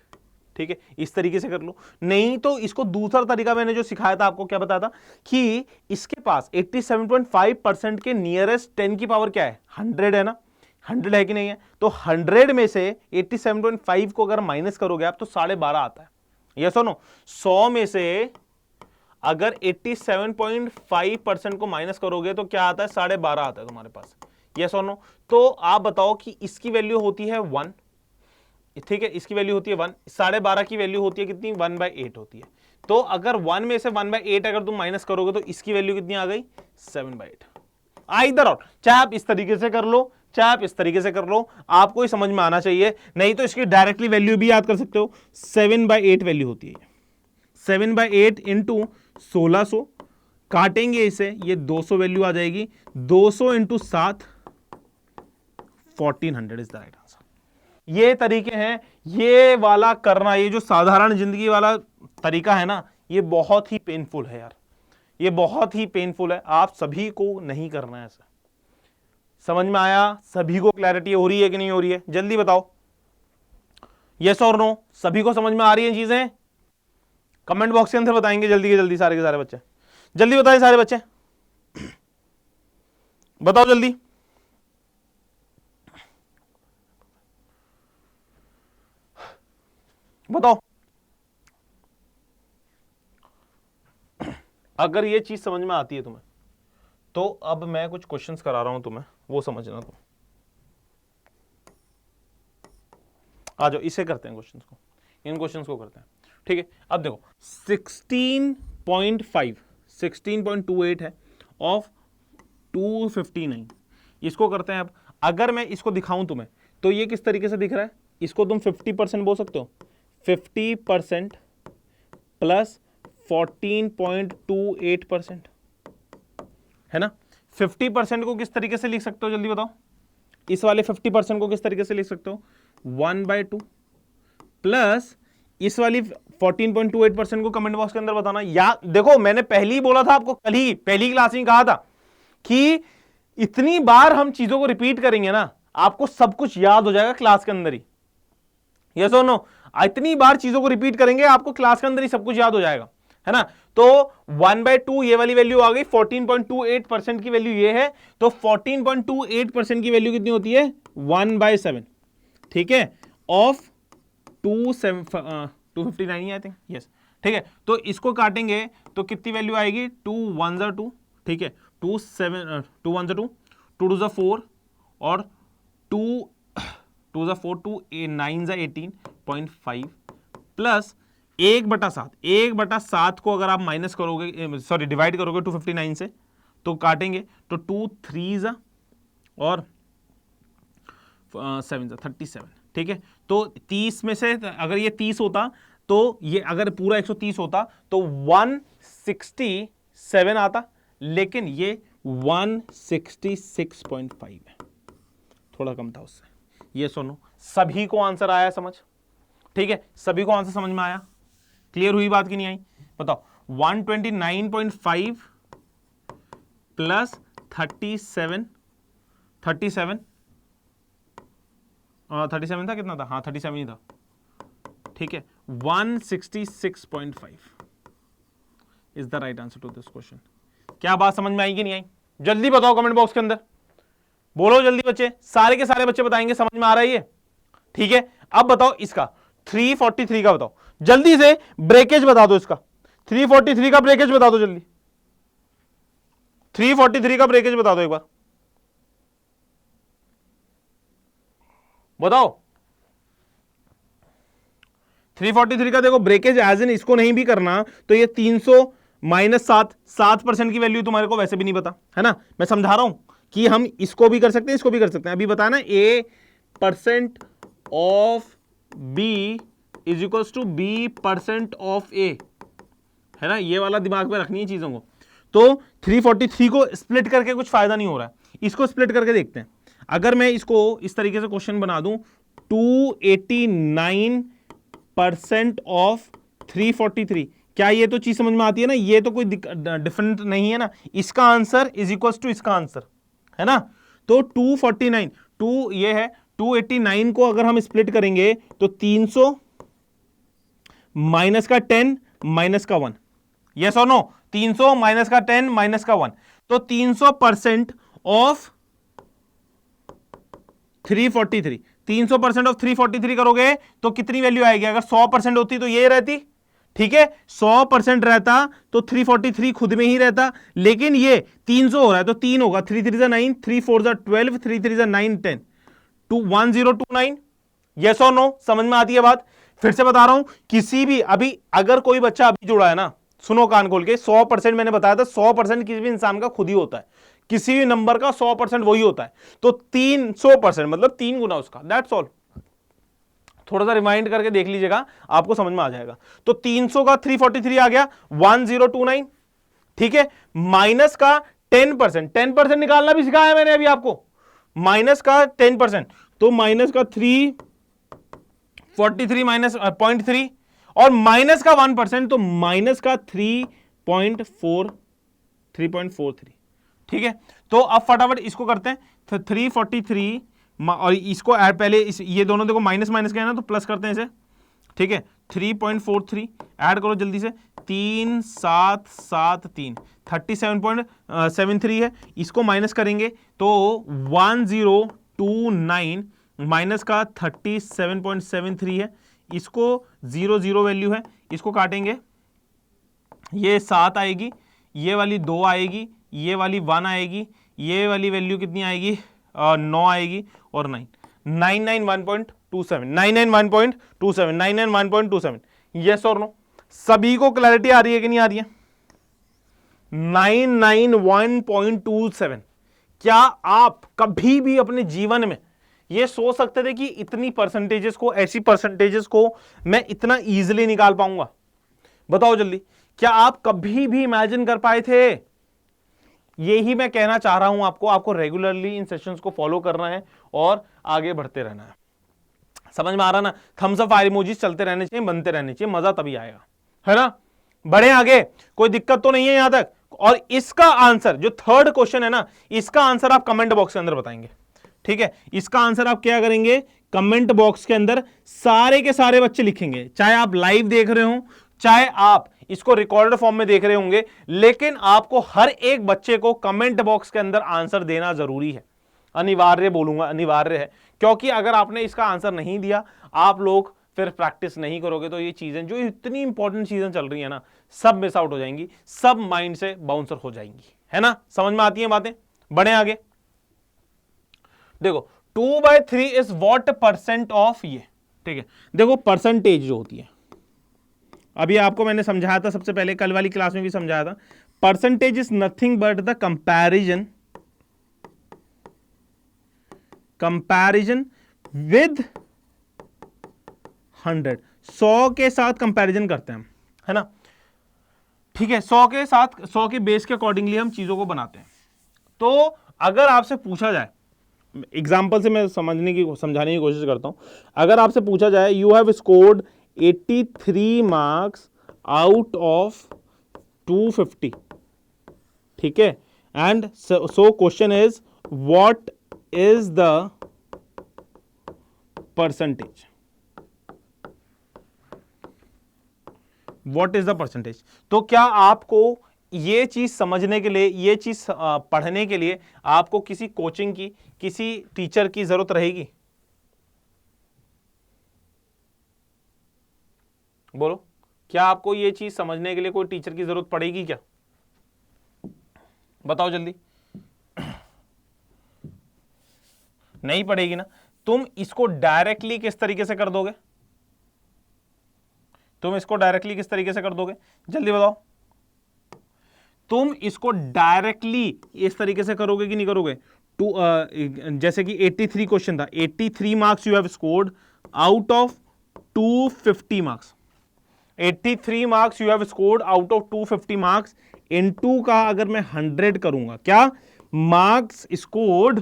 ठीक है, इस तरीके से कर लो। नहीं तो इसको दूसरा तरीका मैंने जो सिखाया था आपको, क्या बताया था कि इसके पास 87.5% के नियरेस्ट 10 की पावर क्या है, 100 है ना, 100 है कि नहीं है। तो 100 में से 87.5 को अगर माइनस करोगे आप तो 12.5 आता है, यस और नो। 100 में से अगर 87.5% को माइनस करोगे तो क्या आता है, 12.5 आता है तुम्हारे पास, यस और नो। तो आप बताओ कि इसकी वैल्यू होती है 1, ठीक है, इसकी वैल्यू होती है 1, 12.5 की वैल्यू होती है कितनी, 1/8 होती है। तो अगर 1 में से 1/8 अगर तुम माइनस करोगे तो इसकी वैल्यू कितनी आ गई, 7/8। इधर और चाहे आप इस तरीके से कर लो, चाहे आप इस तरीके से कर लो, आपको ही समझ में आना चाहिए। नहीं तो इसकी डायरेक्टली वैल्यू भी याद कर सकते हो, 7/8 वैल्यू होती है, 7/8 इंटू 1600, काटेंगे इसे, ये 200 वैल्यू आ जाएगी, 200 into 7, 1400 is the right answer. ये तरीके हैं, ये वाला करना, ये जो साधारण जिंदगी वाला तरीका है ना, ये बहुत ही पेनफुल है यार, ये बहुत ही पेनफुल है, आप सभी को नहीं करना है ऐसा। समझ में आया, सभी को क्लैरिटी हो रही है कि नहीं हो रही है, जल्दी बताओ, यस और नो, सभी को समझ में आ रही है चीजें, कमेंट बॉक्स के अंदर बताएंगे जल्दी के जल्दी, सारे के सारे बच्चे जल्दी बताएं, सारे बच्चे बताओ जल्दी। बताओ, अगर ये चीज समझ में आती है तुम्हें तो अब मैं कुछ क्वेश्चंस करा रहा हूं तुम्हें, वो समझना तुम। आ जाओ, इसे करते हैं क्वेश्चंस को, इन क्वेश्चंस को करते हैं। ठीक है, अब देखो 16.5 16.28 है ऑफ 259, इसको करते हैं। अब अगर मैं इसको दिखाऊं तुम्हें तो ये किस तरीके से दिख रहा है, इसको तुम 50% बोल सकते हो, 50% प्लस 14.28% है ना। 50% को किस तरीके से लिख सकते हो, जल्दी बताओ, इस वाले 50% को किस तरीके से लिख सकते हो, 1/2 प्लस इस वाली 14.28% को कमेंट बॉक्स के अंदर बताना। या देखो, मैंने पहले ही बोला था आपको, कल ही पहली क्लास में कहा था कि इतनी बार हम चीजों को रिपीट करेंगे ना, आपको सब कुछ याद हो जाएगा क्लास के अंदर ही, यस और नो। इतनी बार चीजों को रिपीट करेंगे आपको क्लास के अंदर ही सब कुछ याद हो जाएगा, है ना। तो 1/2 ये वाली वैल्यू आ गई, 14.28% की वैल्यू ये है, तो 14.28% की वैल्यू कितनी होती है, 1/7, ठीक है, ऑफ 259 आई थिंक, यस, ठीक है। तो इसको काटेंगे तो कितनी वैल्यू आएगी, 2 1 जा 2, ठीक है, 2 1 जा 2, 2 2 जा 4 और 2 2 जा 4, 2 9 जा 18.5 प्लस 1/7, 1/7 को अगर आप माइनस करोगे, सॉरी डिवाइड करोगे 259 से, तो काटेंगे तो 2 3 जा और 7 जा 37, ठीक है। तो 30 में से अगर ये 30 होता तो ये अगर पूरा 130 होता तो 167 आता, लेकिन ये 166.5 है, थोड़ा कम था उससे। ये सुनो, सभी को आंसर आया समझ, ठीक है, सभी को आंसर समझ में आया, क्लियर हुई बात कि नहीं आई, बताओ। 129.5 प्लस 37 था, कितना था, हाँ 37 ही था, ठीक है, 166.5 is the right answer to this question. क्या बात समझ में आई कि नहीं आई, जल्दी बताओ कमेंट बॉक्स के अंदर, बोलो जल्दी बच्चे, सारे के सारे बच्चे बताएंगे समझ में आ रहा है ये, ठीक है। अब बताओ इसका 343 का बताओ जल्दी से, ब्रेकेज बता दो इसका, 343 का ब्रेकेज बता दो जल्दी, 343 का ब्रेकेज बता दो एक बार, बताओ 343 का। देखो ब्रेकेज एज इन इसको नहीं भी करना तो ये 300 माइनस 7% की वैल्यू तुम्हारे को वैसे भी नहीं पता है ना, मैं समझा रहा हूं कि हम इसको भी कर सकते हैं इसको भी कर सकते हैं। अभी बताना A percent of B is equals to B percent of A, है ना, ये वाला दिमाग में रखनी है चीजों को। तो 343 को स्प्लिट करके कुछ फायदा नहीं हो रहा है, इसको स्प्लिट करके देखते हैं। अगर मैं इसको इस तरीके से क्वेश्चन बना दूं 289% ऑफ 343, क्या ये तो चीज समझ में आती है ना, ये तो कोई डिफरेंट नहीं है ना, इसका आंसर इज इक्वल्स टू इसका आंसर, है ना। तो 249 2 ये है, 289 को अगर हम स्प्लिट करेंगे तो 300 माइनस का 10 माइनस का 1, यस और नो, 300 माइनस का 10 माइनस का 1, तो 300% ऑफ 343, 300% ऑफ 343 करोगे तो कितनी वैल्यू आएगी, अगर 100% होती तो ये रहती, ठीक है, 100% रहता तो 343 खुद में ही रहता, लेकिन ये 300 हो रहा है तो 3 होगा, 3 3 9, 3 4 12, 3 3 9 10, 1029, यस और नो, समझ में आती है बात। फिर से बता रहा हूं, किसी भी अभी अगर कोई बच्चा अभी जुड़ा है ना, सुनो कान खोल के, 100% मैंने बताया था, 100% किसी भी इंसान का खुद ही होता है, किसी भी नंबर का 100% वही होता है, तो 300% मतलब 3 गुना उसका, दैट्स ऑल। थोड़ा सा रिमाइंड करके देख लीजिएगा, आपको समझ में आ जाएगा। तो 300 का 343 आ गया 1029, ठीक है, माइनस का 10% निकालना भी सिखाया मैंने अभी आपको, माइनस का 10%, तो माइनस का 343 माइनस 0.3 और माइनस का 1%, तो माइनस का 3.43, ठीक है। तो अब फटाफट इसको करते हैं, 343 और इसको ऐड पहले ये दोनों देखो माइनस माइनस का है ना, तो प्लस करते हैं इसे, ठीक है, 3.43 ऐड करो जल्दी से, 3773 37.73 है, इसको माइनस करेंगे तो 1029 माइनस का 37.73 है, इसको 0 वैल्यू है, इसको काटेंगे, ये 7 आएगी, ये वाली 2 आएगी, ये वाली 1 आएगी, ये वाली वैल्यू कितनी आएगी 9 आएगी और 9, 991.27 991.27 991.27, यस और नो, सभी को क्लैरिटी आ रही है कि नहीं आ रही है। 991.27, क्या आप कभी भी अपने जीवन में ये सोच सकते थे कि इतनी परसेंटेजेस को, ऐसी परसेंटेजेस को मैं इतना इजीली निकाल पाऊंगा? बताओ जल्दी, क्या आप कभी भी इमेजिन कर पाए थे? यही मैं कहना चाह रहा हूं आपको रेगुलरली इन सेशंस को फॉलो करना है और आगे बढ़ते रहना है। समझ में आ रहा ना? थम्स अप फायर इमोजीज चलते रहने चाहिए, बनते रहने चाहिए, मजा तभी आएगा, है ना। बढ़े आगे, कोई दिक्कत तो नहीं है यहां तक। और इसका आंसर जो थर्ड क्वेश्चन है ना, इसका आंसर आप कमेंट बॉक्स के अंदर बताएंगे, ठीक है। इसका आंसर आप क्या करेंगे, कमेंट बॉक्स के अंदर सारे के सारे बच्चे लिखेंगे, चाहे आप लाइव देख रहे हो, चाहे आप इसको रिकॉर्डेड फॉर्म में देख रहे होंगे, लेकिन आपको हर एक बच्चे को कमेंट बॉक्स के अंदर आंसर देना जरूरी है, अनिवार्य बोलूंगा, अनिवार्य है। क्योंकि अगर आपने इसका आंसर नहीं दिया, आप लोग फिर प्रैक्टिस नहीं करोगे, तो ये चीजें जो इतनी इंपॉर्टेंट चीजें चल रही है ना, सब मिस आउट हो जाएंगी, सब माइंड से बाउंसर हो जाएंगी, है ना। समझ में आती है बातें? बढ़े आगे, देखो 2/3 इज व्हाट परसेंट ऑफ ये, ठीक है। देखो परसेंटेज जो होती है, अभी आपको मैंने समझाया था सबसे पहले, कल वाली क्लास में भी समझाया था, percentage is nothing but the comparison with 100, 100 के साथ कंपैरिजन करते हैं हम, है ना, ठीक है। 100 के साथ, 100 के बेस के अकॉर्डिंगली हम चीजों को बनाते हैं। तो अगर आपसे पूछा जाए, एग्जाम्पल से मैं समझाने की कोशिश करता हूं, अगर आपसे पूछा जाए you have scored 83 marks out of 250, ठीक है, and so question is what is the percentage, what is the percentage. तो क्या आपको ये चीज समझने के लिए, ये चीज पढ़ने के लिए आपको किसी कोचिंग की, किसी टीचर की जरूरत रहेगी? बोलो, क्या आपको ये चीज समझने के लिए कोई टीचर की जरूरत पड़ेगी क्या? बताओ जल्दी। नहीं पड़ेगी ना। तुम इसको डायरेक्टली किस तरीके से कर दोगे? तुम इसको डायरेक्टली किस तरीके से कर दोगे? जल्दी बताओ। तुम इसको डायरेक्टली इस तरीके से करोगे कि नहीं करोगे? जैसे कि 83 क्वेश्चन था, 83 marks you have scored out of 250 marks. 83 marks you have scored out of 250 marks. Into का अगर मैं 100 करूंगा, क्या marks scored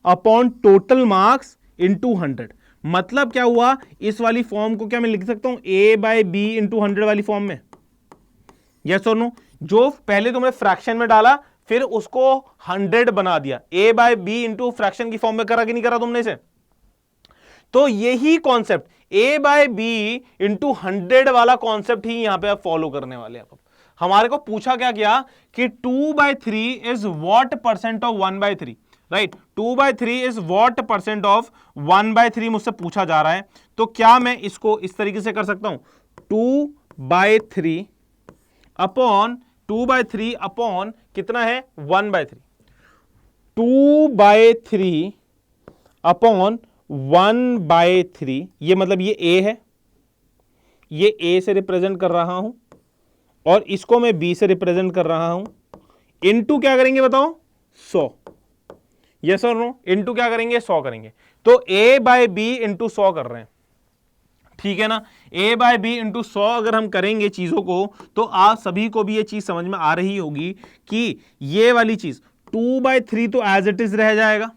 upon total marks into 100, मतलब क्या हुआ? इस वाली फॉर्म को क्या मैं लिख सकता हूं a/b इंटू 100 वाली फॉर्म में? यस और नो? जो पहले तुमने फ्रैक्शन में डाला फिर उसको 100 बना दिया, a/b इंटू फ्रैक्शन की फॉर्म में करा कि नहीं करा तुमने इसे? तो यही कॉन्सेप्ट a/b इंटू 100 वाला कॉन्सेप्ट ही यहां पे आप फॉलो करने वाले हैं। हमारे को पूछा क्या गया कि 2/3 is what percent of 1/3, right? 2/3 is what percent of 1/3 मुझसे पूछा जा रहा है। तो क्या मैं इसको इस तरीके से कर सकता हूं, 2/3 अपॉन 2/3 अपॉन कितना है 1/3, 2/3 अपॉन 1/3, ये मतलब ये a है, ये a से रिप्रेजेंट कर रहा हूं और इसको मैं b से रिप्रेजेंट कर रहा हूं। इनटू क्या करेंगे बताओ? 100। यस और नो? इनटू क्या करेंगे? 100 करेंगे। तो a/b इंटू 100 कर रहे हैं, ठीक है ना? a/b इंटू 100 अगर हम करेंगे चीजों को, तो आप सभी को भी ये चीज समझ में आ रही होगी कि ये वाली चीज 2/3 तो एज इट इज रह जाएगा,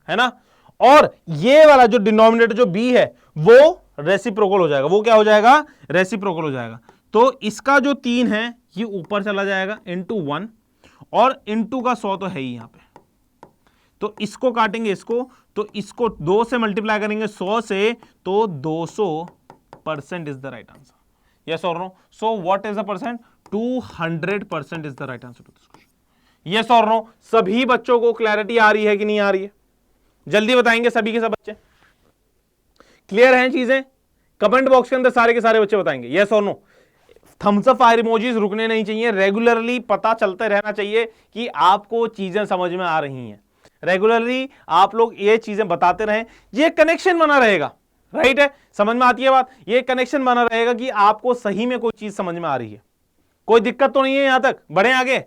है ना? और ये वाला जो डिनोमिनेटर जो b है वो रेसिप्रोकल हो जाएगा। वो क्या हो जाएगा? रेसिप्रोकल हो जाएगा। तो इसका जो 3 है ये ऊपर चला जाएगा इंटू 1, और इंटू का 100 तो है ही यहां पे, तो इसको काटेंगे इसको, तो इसको 2 से मल्टीप्लाई करेंगे 100 से, तो 200% is the right answer. Yes और no? So what is the percent? 200% is the right answer to this question. Yes और नो? सभी बच्चों को क्लैरिटी आ रही है कि नहीं आ रही है? जल्दी बताएंगे सभी के सब बच्चे। क्लियर हैं चीजें? कमेंट बॉक्स के अंदर सारे के सारे बच्चे बताएंगे यस और no. Thumbs up fire emojis रुकने नहीं चाहिए, रेगुलरली पता चलते रहना चाहिए कि आपको चीजें समझ में आ रही हैं। रेगुलरली आप लोग ये चीजें बताते रहें, ये कनेक्शन बना रहेगा, राइट है? समझ में आती है बात? ये कनेक्शन बना रहेगा कि आपको सही में कोई चीज समझ में आ रही है। कोई दिक्कत तो नहीं है यहां तक? बढ़े आगे,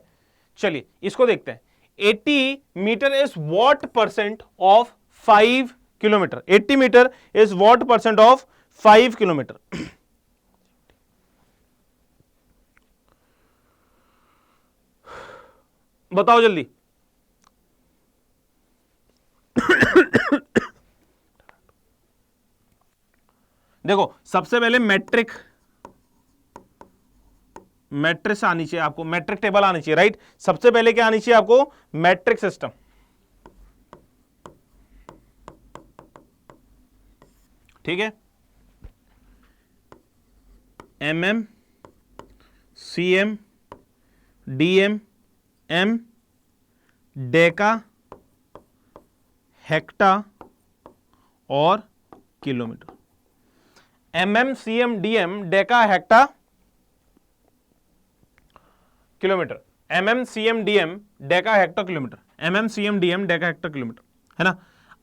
चलिए इसको देखते हैं। 80 metre is what percent of 5 kilometre? 80 metre is what percent of 5 kilometre? बताओ जल्दी। देखो सबसे पहले मैट्रिक्स आनी चाहिए आपको, मैट्रिक टेबल आनी चाहिए, राइट? सबसे पहले क्या आनी चाहिए आपको? Metric system. ठीक है? mm, cm, dm, m, deca, hecto और kilometre. mm, cm, dm, deca, hecto, kilometre. mm, cm, dm, deca, hecto, kilometre. mm, cm, dm, deca, hecto, kilometre, है ना?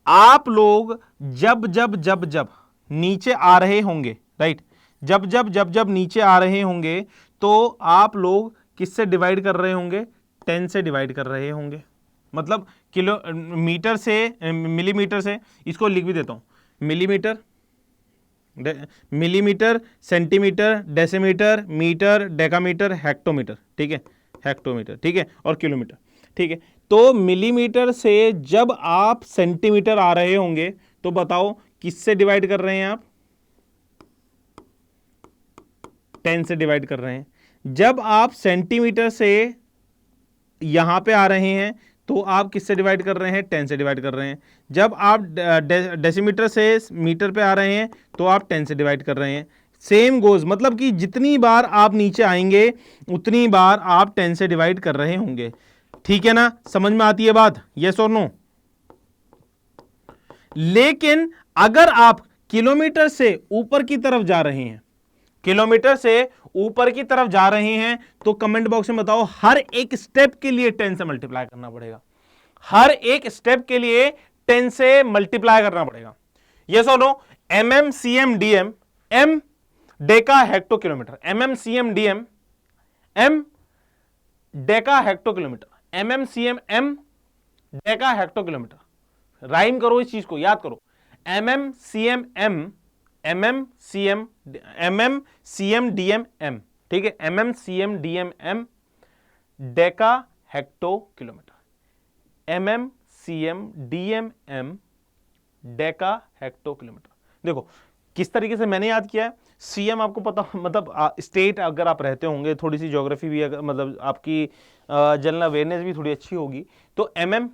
आप लोग जब जब जब जब नीचे आ रहे होंगे, राइट? जब जब जब जब नीचे आ रहे होंगे तो आप लोग किससे डिवाइड कर रहे होंगे? 10 से डिवाइड कर रहे होंगे। मतलब मीटर से मिलीमीटर से, इसको लिख भी देता हूं, millimetre, centimetre, decimetre, metre, decametre, hectometre, ठीक है? हेक्टोमीटर, ठीक है? और किलोमीटर, ठीक है? तो मिलीमीटर से जब आप सेंटीमीटर आ रहे होंगे तो बताओ किससे डिवाइड कर रहे हैं आप? 10 से डिवाइड कर रहे हैं। जब आप सेंटीमीटर से यहां पे आ रहे हैं तो आप किससे डिवाइड कर रहे हैं? 10 से डिवाइड कर रहे हैं। जब आप डेसीमीटर से मीटर पे आ रहे हैं तो आप 10 से डिवाइड कर रहे हैं। सेम गोज, मतलब कि जितनी बार आप नीचे आएंगे उतनी बार आप 10 से डिवाइड कर रहे होंगे। ठीक है ना? समझ में आती है बात? यस और नो? लेकिन अगर आप किलोमीटर से ऊपर की तरफ जा रहे हैं किलोमीटर से ऊपर की तरफ जा रहे हैं तो कमेंट बॉक्स में बताओ हर एक स्टेप के लिए 10 से मल्टीप्लाई करना पड़ेगा, हर एक स्टेप के लिए 10 से मल्टीप्लाई करना पड़ेगा। ये सुनो, mm cm dm m Deka hecto kilometre, mm cm dm m Deka hecto kilometre, mm cm m Deka hecto kilometre. Rhyme करो इस चीज को, याद करो, mm cm m mm cm dm m, ठीक है, mm cm dm m Deka hecto kilometre, mm cm dm m Deka hecto kilometre. देखो किस तरीके से मैंने याद किया है। सीएम आपको पता, मतलब स्टेट अगर आप रहते होंगे, थोड़ी सी ज्योग्राफी भी अगर, मतलब आपकी जनरल अवेयरनेस भी थोड़ी अच्छी होगी, तो एमएम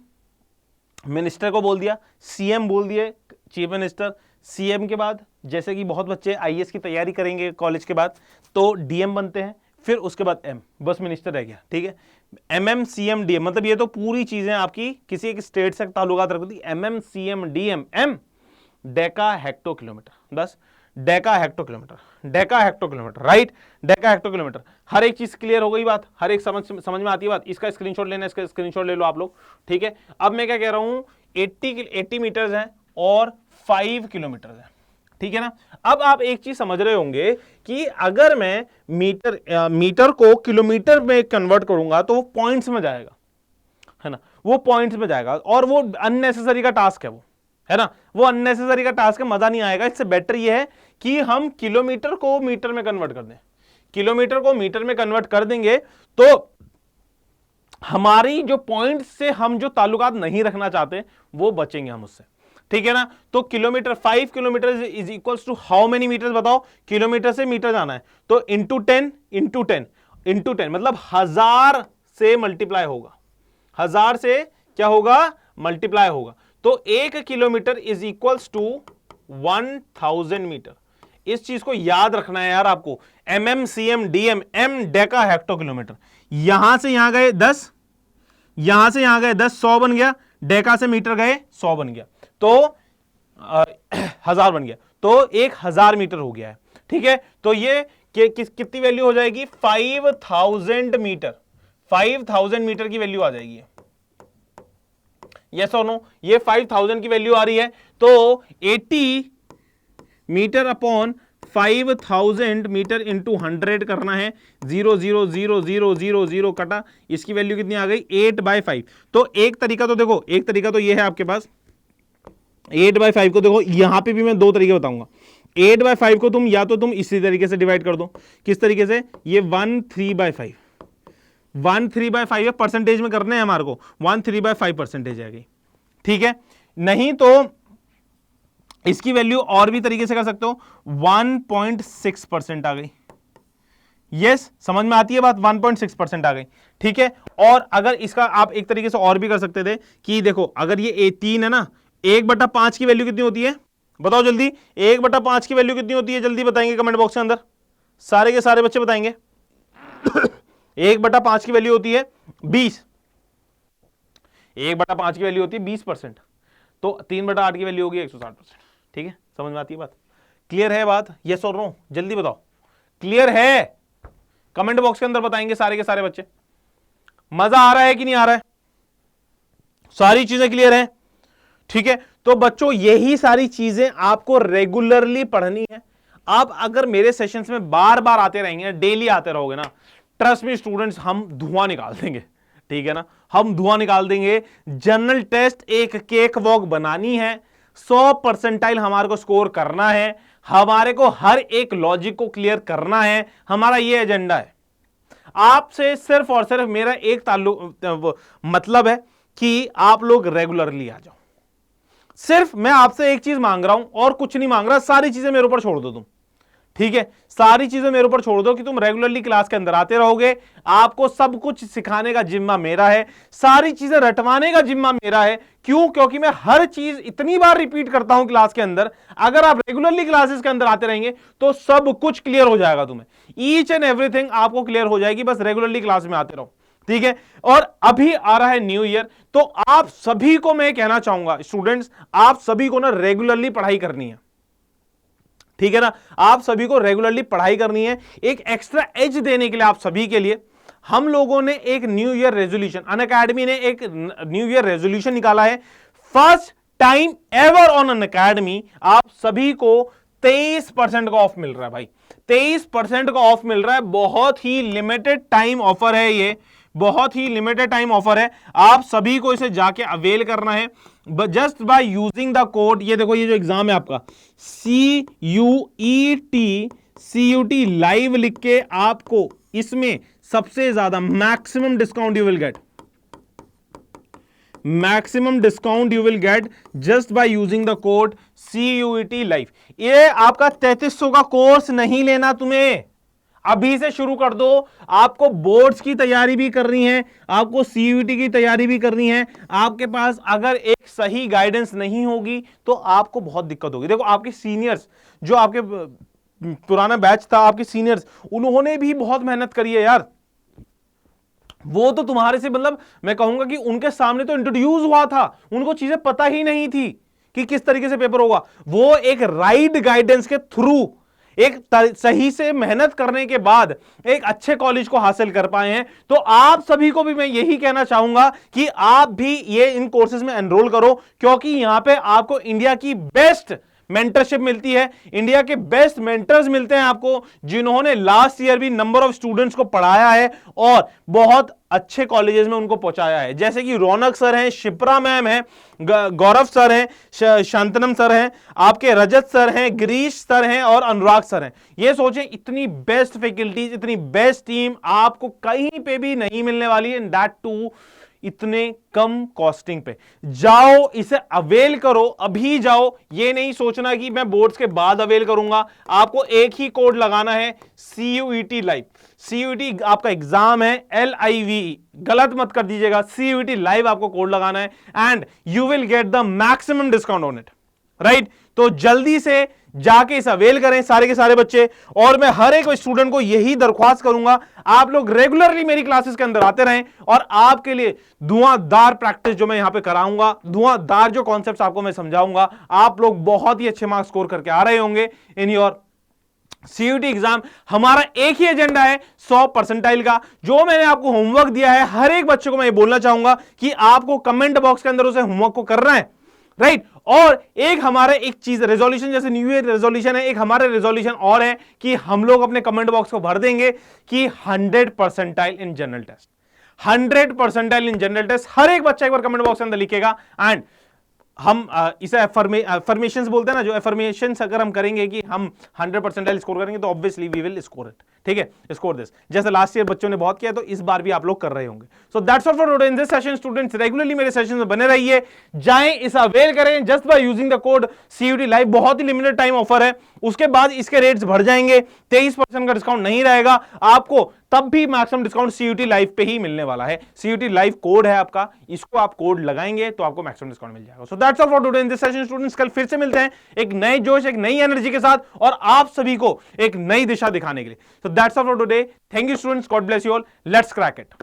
मिनिस्टर को बोल दिया, सीएम बोल दिए चीफ मिनिस्टर, सीएम के बाद जैसे कि बहुत बच्चे आईएएस की तैयारी करेंगे कॉलेज के बाद तो डीएम बनते हैं, फिर उसके बाद एम, बस मिनिस्टर रह गया, ठीक है। एमएम सीएम डीएम, मतलब ये तो पूरी चीजें आपकी किसी एक स्टेट से ताल्लुकात रखती। Mm cm dm m deca hecto kilometre, बस deca hecto kilometre, deca hecto kilometre, right, deca hecto kilometre. हर एक चीज क्लियर हो गई बात, हर एक समझ में आती है बात। इसका स्क्रीनशॉट लेना, इसका स्क्रीनशॉट ले लो आप लोग, ठीक है। अब मैं क्या कह रहा हूं, 80 मीटर्स हैं और 5 किलोमीटर है, ठीक है ना। अब आप एक चीज समझ रहे होंगे कि अगर मैं मीटर को किलोमीटर में कन्वर्ट करूंगा तो वो पॉइंट्स में जाएगा, है ना, वो पॉइंट्स में जाएगा, और वो अननेसेसरी का टास्क है, वो है ना, वो अननेसेसरी का टास्क है, मजा नहीं आएगा। इससे बेटर ये है कि हम किलोमीटर को मीटर में कन्वर्ट कर दें, किलोमीटर को मीटर में कन्वर्ट कर देंगे तो हमारी जो पॉइंट से हम जो ताल्लुकात नहीं रखना चाहते वो बचेंगे हम उससे, ठीक है ना। तो kilometre, 5 kilometre is equals to how many metre, बताओ, किलोमीटर से मीटर जाना है तो इंटू 10 इंटू 10 इंटू 10, मतलब 1000 से मल्टीप्लाई होगा, 1000 से क्या होगा, मल्टीप्लाई होगा। तो 1 kilometre is equals to 1000 metre. इस चीज को याद रखना है यार आपको, mm cm dm m Deka hecto kilometre. यहां से यहां गए 10, यहां से यहां गए 10, 100 बन गया, डेका से मीटर गए 100 बन गया, तो 1000 बन गया, तो 1000 मीटर हो गया है, ठीक है। तो ये कितनी वैल्यू हो जाएगी, 5000 मीटर, 5000 मीटर की वैल्यू आ जाएगी। यस और नो, ये 5000 की वैल्यू आ रही है, तो 80 मीटर अपॉन 5000 मीटर इंटू 100 करना है, 0.00000 कटा, इसकी वैल्यू कितनी आ गई, 8/5। तो एक तरीका तो देखो, एक तरीका तो ये है आपके पास, 8/5 को देखो, यहां पे भी मैं 2 तरीके बताऊंगा। 8/5 को तुम या तो तुम इसी तरीके से डिवाइड कर दो, किस तरीके से, ये 1/3/5, 1/3/5 है, परसेंटेज में करने हैं हमारे को, 1/3/5 परसेंटेज आ गई, ठीक है। नहीं तो इसकी वैल्यू और भी तरीके से कर सकते हो, 1.6% आ गई। यस, समझ में आती है बात, 1.6% आ गई, ठीक है। और अगर इसका आप एक तरीके से और भी कर सकते थे कि देखो, अगर ये 3 है ना, 1/5 की वैल्यू कितनी होती है, बताओ जल्दी, 1/5 की वैल्यू कितनी होती है, जल्दी बताएंगे कमेंट बॉक्स के अंदर, सारे के सारे बच्चे बताएंगे। 1/5 की वैल्यू होती है 20, 1/5 की वैल्यू होती है 20%, तो 3/8 की वैल्यू होगी 160%, ठीक है। समझ में आती है बात, क्लियर है बात, यस और नो, जल्दी बताओ, क्लियर है, कमेंट बॉक्स के अंदर बताएंगे सारे के सारे बच्चे। मजा आ रहा है कि नहीं आ रहा है, सारी चीजें क्लियर है, ठीक है। तो बच्चों यही सारी चीजें आपको रेगुलरली पढ़नी है। आप अगर मेरे सेशंस में बार बार आते रहेंगे, डेली आते रहोगे ना, ट्रस्ट मी स्टूडेंट्स, हम धुआं निकाल देंगे, ठीक है ना, हम धुआं निकाल देंगे। जनरल टेस्ट एक केक वॉक बनानी है, 100% हमारे को स्कोर करना है, हमारे को हर एक लॉजिक को क्लियर करना है, हमारा ये एजेंडा है। आपसे सिर्फ और सिर्फ मेरा एक मतलब है कि आप लोग रेगुलरली आ जाओ। सिर्फ मैं आपसे एक चीज मांग रहा हूं और कुछ नहीं मांग रहा, सारी चीजें मेरे ऊपर छोड़ दो तुम, ठीक है, सारी चीजें मेरे ऊपर छोड़ दो कि तुम रेगुलरली क्लास के अंदर आते रहोगे। आपको सब कुछ सिखाने का जिम्मा मेरा है, सारी चीजें रटवाने का जिम्मा मेरा है। क्यों? क्योंकि मैं हर चीज इतनी बार रिपीट करता हूं क्लास के अंदर। अगर आप रेगुलरली क्लासेस के अंदर आते रहेंगे तो सब कुछ क्लियर हो जाएगा, तुम्हें ईच एंड एवरीथिंग आपको क्लियर हो जाएगी, बस रेगुलरली क्लास में आते रहो, ठीक है। और अभी आ रहा है न्यू ईयर, तो आप सभी को मैं कहना चाहूंगा स्टूडेंट्स, आप सभी को ना रेगुलरली पढ़ाई करनी है, ठीक है ना। आप सभी को रेगुलरली पढ़ाई करनी है। एक एक्स्ट्रा एज देने के लिए आप सभी के लिए हम लोगों ने एक न्यू ईयर रेजोल्यूशन, अनअकैडमी ने एक न्यू ईयर रेजोल्यूशन निकाला है। First time ever on Unacademy आप सभी को 23% का ऑफ मिल रहा है भाई, 23% का ऑफ मिल रहा है। बहुत ही लिमिटेड टाइम ऑफर है ये, बहुत ही लिमिटेड टाइम ऑफर है। आप सभी को इसे जाके अवेल करना है just by using the code. ये देखो, ये जो एग्जाम है आपका CUET लाइव लिख के आपको इसमें सबसे ज्यादा maximum discount you will get, maximum discount you will get just by using the code CUET live. ये आपका 3300 का कोर्स नहीं लेना, तुम्हें अभी से शुरू कर दो। आपको बोर्ड्स की तैयारी भी करनी है, आपको CUET की तैयारी भी करनी है। आपके पास अगर एक सही गाइडेंस नहीं होगी तो आपको बहुत दिक्कत होगी। देखो, आपके सीनियर्स, जो आपके पुराना बैच था, आपके सीनियर्स, उन्होंने भी बहुत मेहनत करी है यार। वो तो तुम्हारे से, मतलब मैं कहूंगा कि उनके सामने तो इंट्रोड्यूस हुआ था, उनको चीजें पता ही नहीं थी कि किस तरीके से पेपर होगा। वो एक राइट गाइडेंस के थ्रू, एक सही से मेहनत करने के बाद एक अच्छे कॉलेज को हासिल कर पाए हैं। तो आप सभी को भी मैं यही कहना चाहूंगा कि आप भी ये इन कोर्सेज में एनरोल करो, क्योंकि यहां पे आपको इंडिया की बेस्ट मेंटरशिप मिलती है, इंडिया के बेस्ट मेंटर्स मिलते हैं आपको, जिन्होंने लास्ट ईयर भी नंबर ऑफ स्टूडेंट्स को पढ़ाया है और बहुत अच्छे कॉलेजेस में उनको पहुंचाया है। जैसे कि रौनक सर हैं, शिप्रा मैम हैं, गौरव सर हैं, शांतनम सर हैं, आपके रजत सर हैं, गिरीश सर हैं और अनुराग सर हैं। ये सोचें, इतनी बेस्ट फैकल्टीज, इतनी बेस्ट टीम आपको कहीं पे भी नहीं मिलने वाली है, एंड दैट टू इतने कम कॉस्टिंग पे। जाओ, इसे अवेल करो, अभी जाओ। ये नहीं सोचना कि मैं बोर्ड्स के बाद अवेल करूंगा। आपको एक ही कोड लगाना है, CUET लाइव। CUET आपका एग्जाम है, LIVE, गलत मत कर दीजिएगा। CUET लाइव आपको कोड लगाना है and you will get the maximum discount on it, right. तो जल्दी से जाके इस अवेल करें सारे के सारे बच्चे। और मैं हर एक स्टूडेंट को यही दरख्वास्त करूंगा, आप लोग रेगुलरली मेरी क्लासेस के अंदर आते रहें और आपके लिए धुआंधार प्रैक्टिस जो मैं यहां पे कराऊंगा, धुआंधार जो कॉन्सेप्ट्स आपको मैं समझाऊंगा, आप लोग बहुत ही अच्छे मार्क्स स्कोर करके आ रहे होंगे इन योर CUET एग्जाम। हमारा एक ही एजेंडा है 100 परसेंटाइल का। जो मैंने आपको होमवर्क दिया है, हर एक बच्चे को मैं ये बोलना चाहूंगा कि आपको कमेंट बॉक्स के अंदर उसे होमवर्क को करना है, राइट। और एक हमारा एक चीज रेजोल्यूशन, जैसे न्यू ईयर रेजोल्यूशन है, एक हमारे रेजोल्यूशन और है कि हम लोग अपने कमेंट बॉक्स को भर देंगे कि 100 percentile in general test, 100 percentile in general test. हर एक बच्चा एक बार कमेंट बॉक्स के अंदर लिखेगा एंड हम इसे एफर्मेशंस बोलते हैं ना, जो एफर्मेशंस अगर हम करेंगे कि हम 100 परसेंटाइल स्कोर करेंगे तो obviously we will score it, ठीक है, स्कोर दिस। जैसे लास्ट ईयर बच्चों ने बहुत किया तो इस बार भी आप लोग कर रहे होंगे। So that's all for today in this session. Students regularly मेरे सेशन में बने रहिए, जाएं, इस अवेल करें just by using the code CUET live. बहुत ही लिमिटेड टाइम ऑफर है, उसके बाद इसके रेट्स बढ़ जाएंगे, 23% का डिस्काउंट नहीं रहेगा आपको, तब भी मैक्सिमम डिस्काउंट CUET लाइव पे ही मिलने वाला है। CUET लाइव कोड है आपका, इसको आप कोड लगाएंगे तो आपको मैक्सिमम डिस्काउंट मिल जाएगा। So that's all for today in this session. Students कल फिर से मिलते हैं एक नए जोश, एक नई एनर्जी के साथ और आप सभी को एक नई दिशा दिखाने के लिए। So that's all for today. Thank you students, God bless you all, let's crack it.